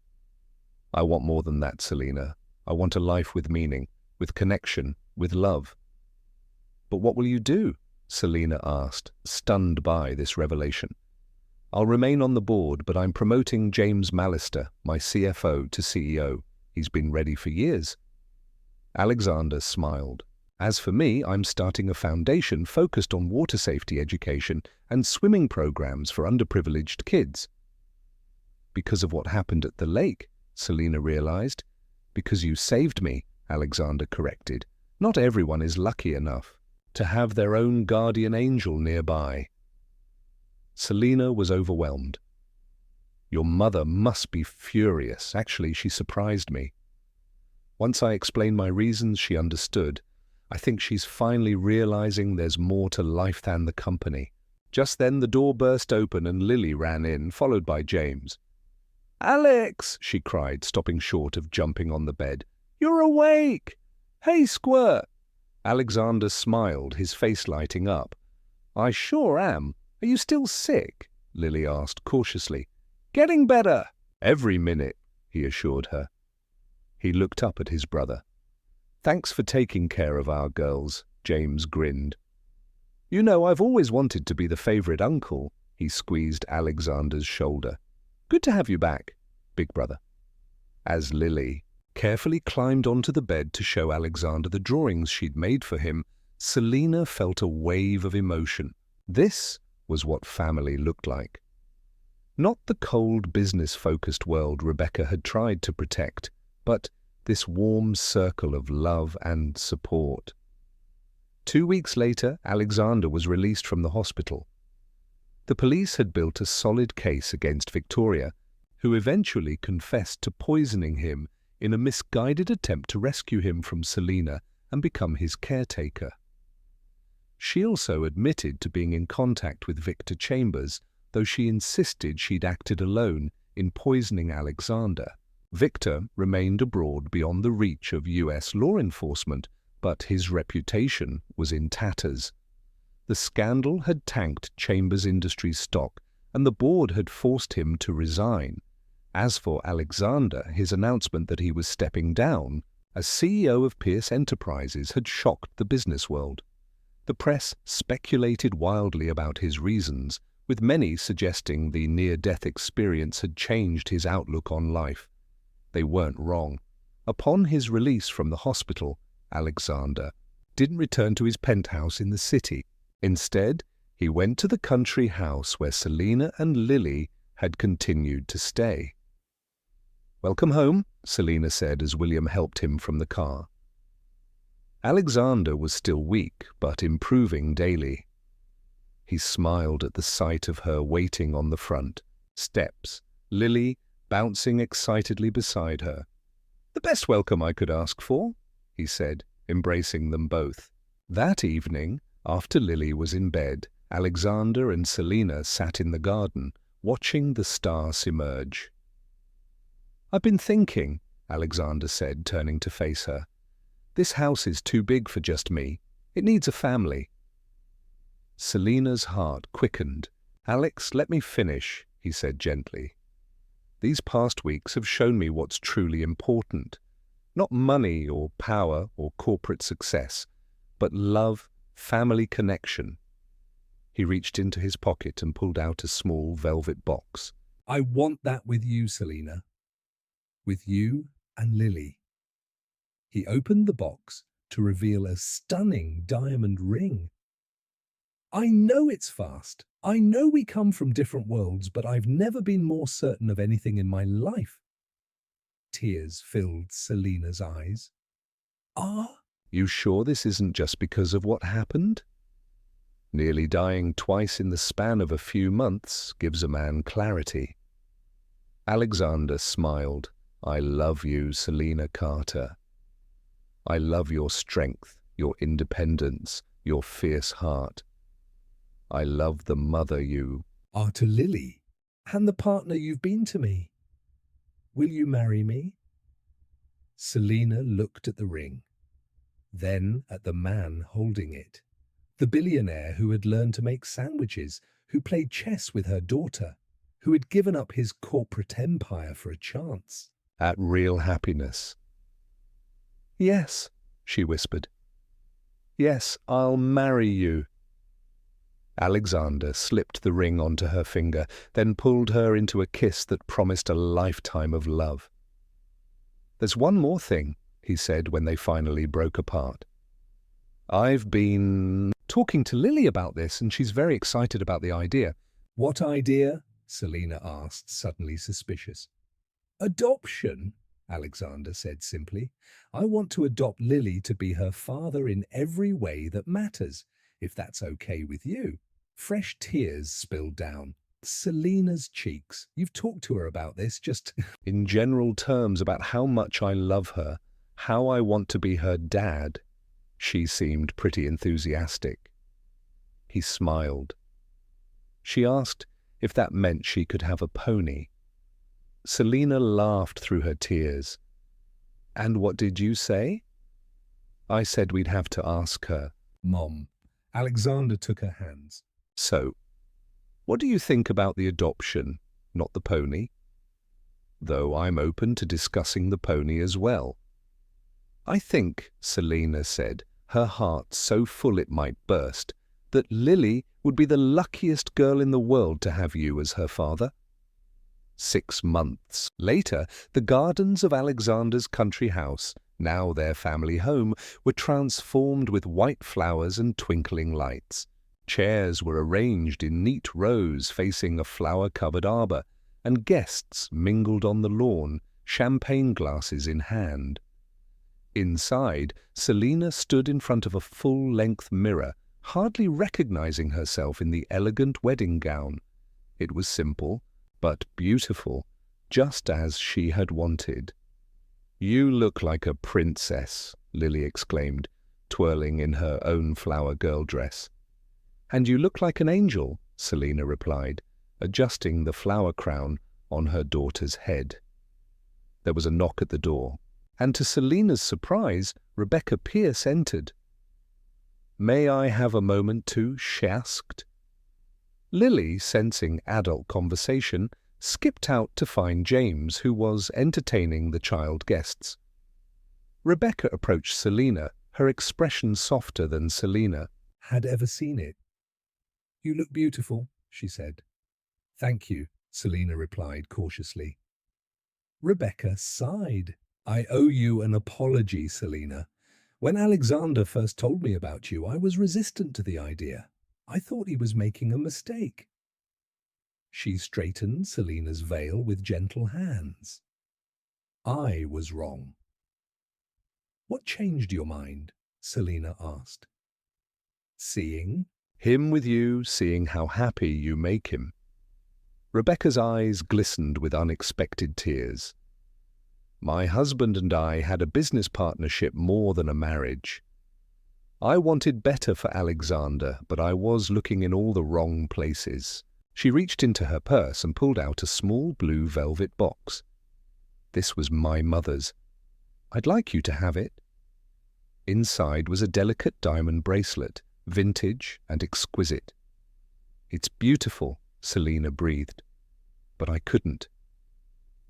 "I want more than that, Selina. I want a life with meaning, with connection, with love." "But what will you do?" Selina asked, stunned by this revelation. "I'll remain on the board, but I'm promoting James Mallister, my CFO, to CEO. He's been ready for years." Alexander smiled. "As for me, I'm starting a foundation focused on water safety education and swimming programs for underprivileged kids." "Because of what happened at the lake," Selina realized. "Because you saved me," Alexander corrected. "Not everyone is lucky enough to have their own guardian angel nearby." Selina was overwhelmed. "Your mother must be furious. Actually, she surprised me. Once I explained my reasons, she understood. I think she's finally realizing there's more to life than the company." Just then the door burst open and Lily ran in, followed by James. "Alex!" she cried, stopping short of jumping on the bed. "You're awake! Hey, Squirt!" Alexander smiled, his face lighting up. "I sure am. Are you still sick?" Lily asked cautiously. "Getting better." "Every minute," he assured her. He looked up at his brother. "Thanks for taking care of our girls," James grinned. "You know, I've always wanted to be the favorite uncle." He squeezed Alexander's shoulder. "Good to have you back, big brother." As Lily carefully climbed onto the bed to show Alexander the drawings she'd made for him, Selina felt a wave of emotion. This was what family looked like. Not the cold, business-focused world Rebecca had tried to protect, but this warm circle of love and support. 2 weeks later, Alexander was released from the hospital. The police had built a solid case against Victoria, who eventually confessed to poisoning him in a misguided attempt to rescue him from Selina and become his caretaker. She also admitted to being in contact with Victor Chambers, though she insisted she'd acted alone in poisoning Alexander. Victor remained abroad beyond the reach of US law enforcement, but his reputation was in tatters. The scandal had tanked Chambers Industries' stock, and the board had forced him to resign. As for Alexander, his announcement that he was stepping down as CEO of Pierce Enterprises had shocked the business world. The press speculated wildly about his reasons, with many suggesting the near-death experience had changed his outlook on life. They weren't wrong. Upon his release from the hospital, Alexander didn't return to his penthouse in the city. Instead, he went to the country house where Selina and Lily had continued to stay. "Welcome home," Selina said as William helped him from the car. Alexander was still weak, but improving daily. He smiled at the sight of her waiting on the front steps, Lily bouncing excitedly beside her. "The best welcome I could ask for," he said, embracing them both. That evening, after Lily was in bed, Alexander and Selina sat in the garden, watching the stars emerge. "I've been thinking," Alexander said, turning to face her. "This house is too big for just me. It needs a family." Selina's heart quickened. "Alex, let me finish," he said gently. "These past weeks have shown me what's truly important. Not money or power or corporate success, but love, family connection." He reached into his pocket and pulled out a small velvet box. "I want that with you, Selina. With you and Lily." He opened the box to reveal a stunning diamond ring. "I know it's fast. I know we come from different worlds, but I've never been more certain of anything in my life." Tears filled Selina's eyes. "You sure this isn't just because of what happened? Nearly dying twice in the span of a few months gives a man clarity." Alexander smiled. "I love you, Selina Carter. I love your strength, your independence, your fierce heart. I love the mother you are to Lily, and the partner you've been to me. Will you marry me?" Selina looked at the ring, then at the man holding it. The billionaire who had learned to make sandwiches, who played chess with her daughter, who had given up his corporate empire for a chance at real happiness. "Yes," she whispered. "Yes, I'll marry you." Alexander slipped the ring onto her finger, then pulled her into a kiss that promised a lifetime of love. "There's one more thing," he said when they finally broke apart. "I've been talking to Lily about this, and she's very excited about the idea." "What idea?" Selina asked, suddenly suspicious. "Adoption," Alexander said simply. "I want to adopt Lily to be her father in every way that matters, if that's okay with you." Fresh tears spilled down Selina's cheeks. "You've talked to her about this, just..." "In general terms about how much I love her, how I want to be her dad." She seemed pretty enthusiastic. He smiled. She asked if that meant she could have a pony. Selina laughed through her tears. "And what did you say?" "I said we'd have to ask her." "Mom." Alexander took her hands. "So, what do you think about the adoption, not the pony? Though I'm open to discussing the pony as well." "I think," Selina said, her heart so full it might burst, "that Lily would be the luckiest girl in the world to have you as her father." 6 months later, the gardens of Alexander's country house, now their family home, were transformed with white flowers and twinkling lights. Chairs were arranged in neat rows facing a flower-covered arbor, and guests mingled on the lawn, champagne glasses in hand. Inside, Selina stood in front of a full-length mirror, hardly recognizing herself in the elegant wedding gown. It was simple, but beautiful, just as she had wanted. "You look like a princess," Lily exclaimed. twirling in her own flower girl dress. "And you look like an angel," Selina replied, adjusting the flower crown on her daughter's head. There was a knock at the door, and to Selina's surprise, Rebecca Pierce entered. "May I have a moment too?" she asked. Lily, sensing adult conversation, skipped out to find James, who was entertaining the child guests. Rebecca approached Selina, her expression softer than Selina had ever seen it. "You look beautiful," she said. "Thank you," Selina replied cautiously. Rebecca sighed. "I owe you an apology, Selina. When Alexander first told me about you, I was resistant to the idea. I thought he was making a mistake." She straightened Selina's veil with gentle hands. "I was wrong." "What changed your mind?" Selina asked. "Seeing him with you, seeing how happy you make him." Rebecca's eyes glistened with unexpected tears. "My husband and I had a business partnership more than a marriage. I wanted better for Alexander, but I was looking in all the wrong places." She reached into her purse and pulled out a small blue velvet box. "This was my mother's. I'd like you to have it." Inside was a delicate diamond bracelet, vintage and exquisite. "It's beautiful," Selina breathed. "But I couldn't."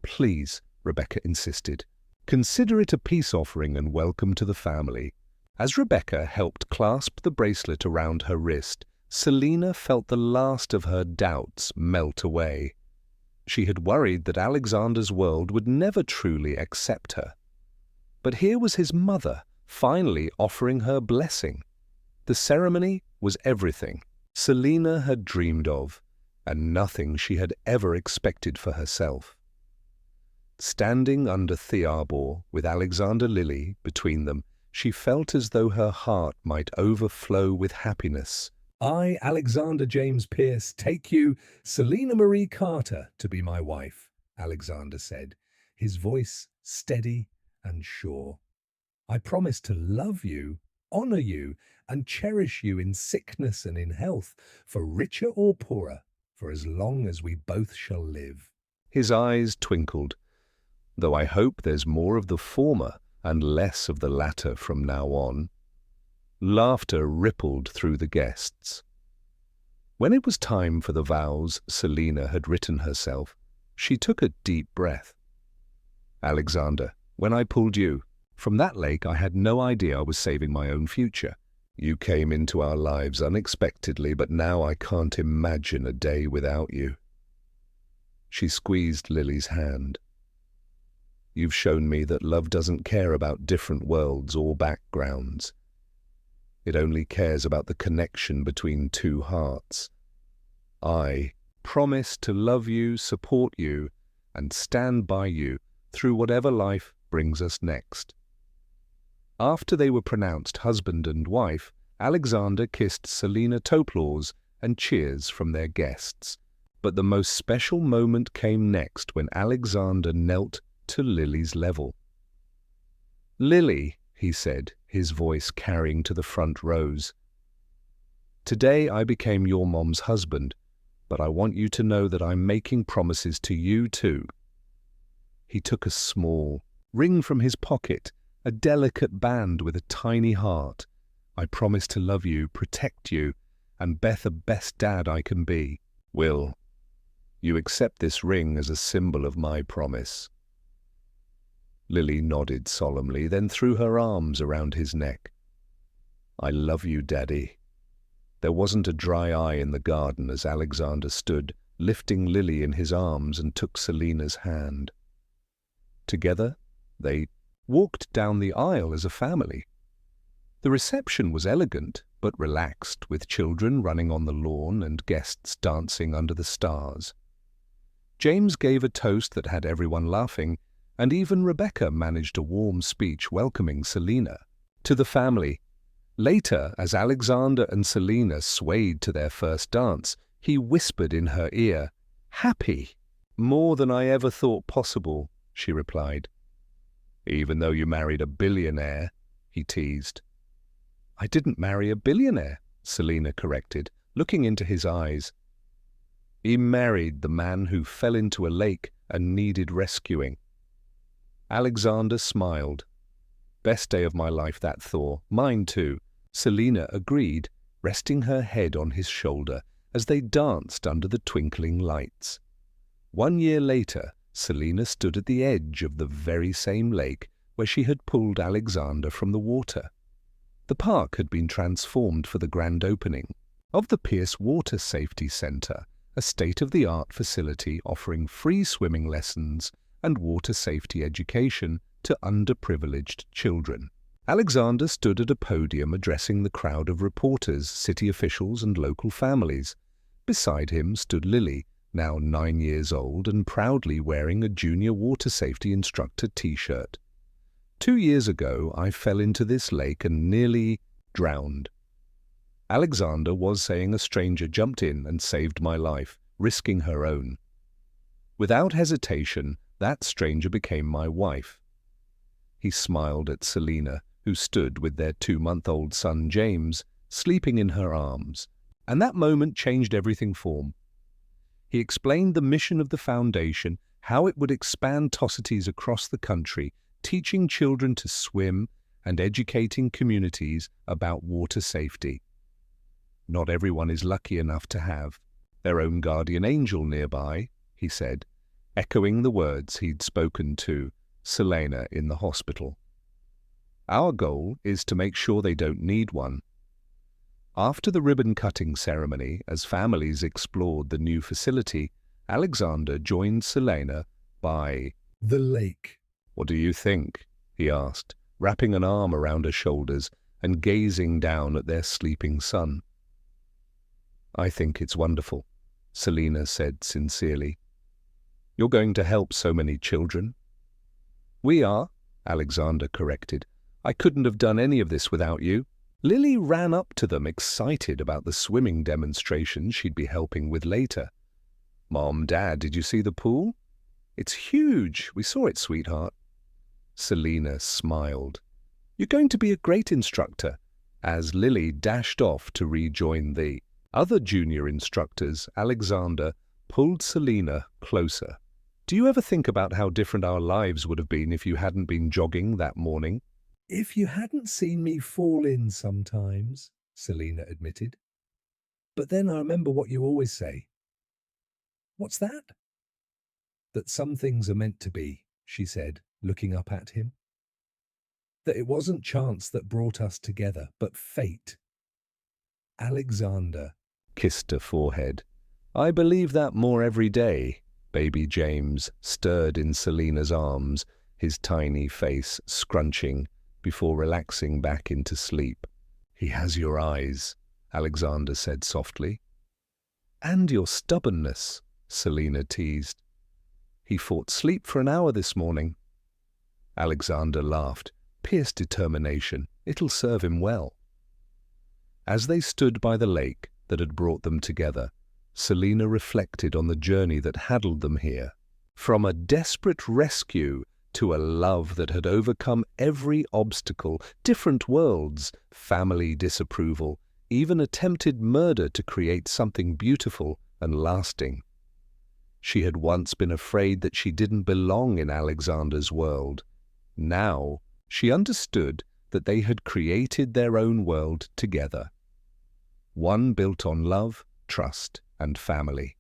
"Please," Rebecca insisted. "Consider it a peace offering and welcome to the family." As Rebecca helped clasp the bracelet around her wrist, Selina felt the last of her doubts melt away. She had worried that Alexander's world would never truly accept her. But here was his mother, finally offering her blessing. The ceremony was everything Selina had dreamed of, and nothing she had ever expected for herself. Standing under the arbor with Alexander Lily between them, she felt as though her heart might overflow with happiness. "I, Alexander James Pierce, take you, Selina Marie Carter, to be my wife," Alexander said, his voice steady and sure. "I promise to love you, honor you, and cherish you in sickness and in health, for richer or poorer, for as long as we both shall live." His eyes twinkled. "Though I hope there's more of the former and less of the latter from now on." Laughter rippled through the guests. When it was time for the vows Selina had written herself, she took a deep breath. "Alexander, when I pulled you from that lake, I had no idea I was saving my own future. You came into our lives unexpectedly, but now I can't imagine a day without you." She squeezed Lily's hand. "You've shown me that love doesn't care about different worlds or backgrounds. It only cares about the connection between two hearts. I promise to love you, support you, and stand by you through whatever life brings us next." After they were pronounced husband and wife, Alexander kissed Selina Toplaws and cheers from their guests. But the most special moment came next when Alexander knelt to Lily's level. "Lily," he said, his voice carrying to the front rows, "today I became your mom's husband, but I want you to know that I'm making promises to you too." He took a small ring from his pocket, a delicate band with a tiny heart. "I promise to love you, protect you, and be the best dad I can be. Will you accept this ring as a symbol of my promise?" Lily nodded solemnly, then threw her arms around his neck. "I love you, Daddy." There wasn't a dry eye in the garden as Alexander stood, lifting Lily in his arms, and took Selina's hand. Together, they walked down the aisle as a family. The reception was elegant, but relaxed, with children running on the lawn and guests dancing under the stars. James gave a toast that had everyone laughing, and even Rebecca managed a warm speech welcoming Selina to the family. Later, as Alexander and Selina swayed to their first dance, he whispered in her ear, "Happy." "More than I ever thought possible," she replied. "Even though you married a billionaire," he teased. I didn't marry a billionaire, Selina corrected, looking into his eyes. He married the man who fell into a lake and needed rescuing. Alexander smiled. Best day of my life, that Thor. Mine too. Selina agreed, resting her head on his shoulder as they danced under the twinkling lights. 1 year later, Selina stood at the edge of the very same lake where she had pulled Alexander from the water. The park had been transformed for the grand opening of the Pierce Water Safety Centre, a state-of-the-art facility offering free swimming lessons and water safety education to underprivileged children. Alexander stood at a podium addressing the crowd of reporters, city officials and local families. Beside him stood Lily, now 9 years old and proudly wearing a junior water safety instructor t-shirt. 2 years ago, I fell into this lake and nearly drowned. Alexander was saying a stranger jumped in and saved my life, risking her own. Without hesitation, that stranger became my wife. He smiled at Selina, who stood with their 2-month-old son James, sleeping in her arms, and that moment changed everything for him. He explained the mission of the foundation, how it would expand Tossities across the country, teaching children to swim and educating communities about water safety. Not everyone is lucky enough to have their own guardian angel nearby, he said, echoing the words he'd spoken to Selena in the hospital. Our goal is to make sure they don't need one. After the ribbon-cutting ceremony, as families explored the new facility, Alexander joined Selena by the lake. "What do you think?" he asked, wrapping an arm around her shoulders and gazing down at their sleeping son. "I think it's wonderful," Selina said sincerely. "You're going to help so many children." "We are," Alexander corrected. "I couldn't have done any of this without you." Lily ran up to them, excited about the swimming demonstration she'd be helping with later. "Mom, Dad, did you see the pool? It's huge. We saw it, sweetheart." Selina smiled. "You're going to be a great instructor," as Lily dashed off to rejoin the other junior instructors. Alexander pulled Selina closer. "Do you ever think about how different our lives would have been if you hadn't been jogging that morning?" If you hadn't seen me fall in sometimes, Selina admitted. But then I remember what you always say. What's that? That some things are meant to be, she said, looking up at him. That it wasn't chance that brought us together, but fate. Alexander kissed her forehead. "I believe that more every day." Baby James stirred in Selina's arms, his tiny face scrunching before relaxing back into sleep. "He has your eyes," Alexander said softly. "And your stubbornness," Selina teased. "He fought sleep for an hour this morning." Alexander laughed. "Pierce determination. It'll serve him well." As they stood by the lake that had brought them together, Selina reflected on the journey that had them here. From a desperate rescue to a love that had overcome every obstacle, different worlds, family disapproval, even attempted murder to create something beautiful and lasting. She had once been afraid that she didn't belong in Alexander's world. Now she understood that they had created their own world together. One built on love, trust, and family.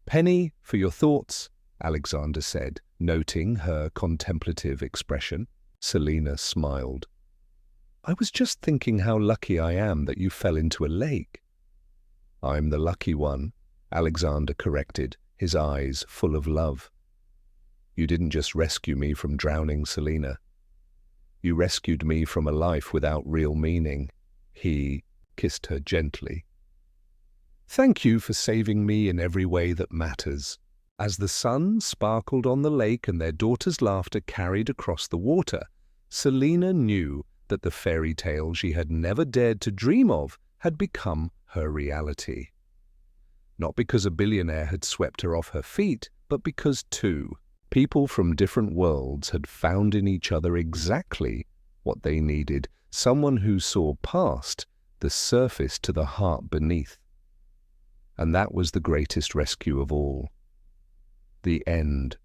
"Penny, for your thoughts," Alexander said, noting her contemplative expression. Selina smiled. "I was just thinking how lucky I am that you fell into a lake." "I'm the lucky one," Alexander corrected, his eyes full of love. "You didn't just rescue me from drowning, Selina. You rescued me from a life without real meaning." He kissed her gently. "Thank you for saving me in every way that matters." As the sun sparkled on the lake and their daughter's laughter carried across the water, Selina knew that the fairy tale she had never dared to dream of had become her reality. Not because a billionaire had swept her off her feet, but because two people from different worlds had found in each other exactly what they needed, someone who saw past the surface to the heart beneath. And that was the greatest rescue of all. The end.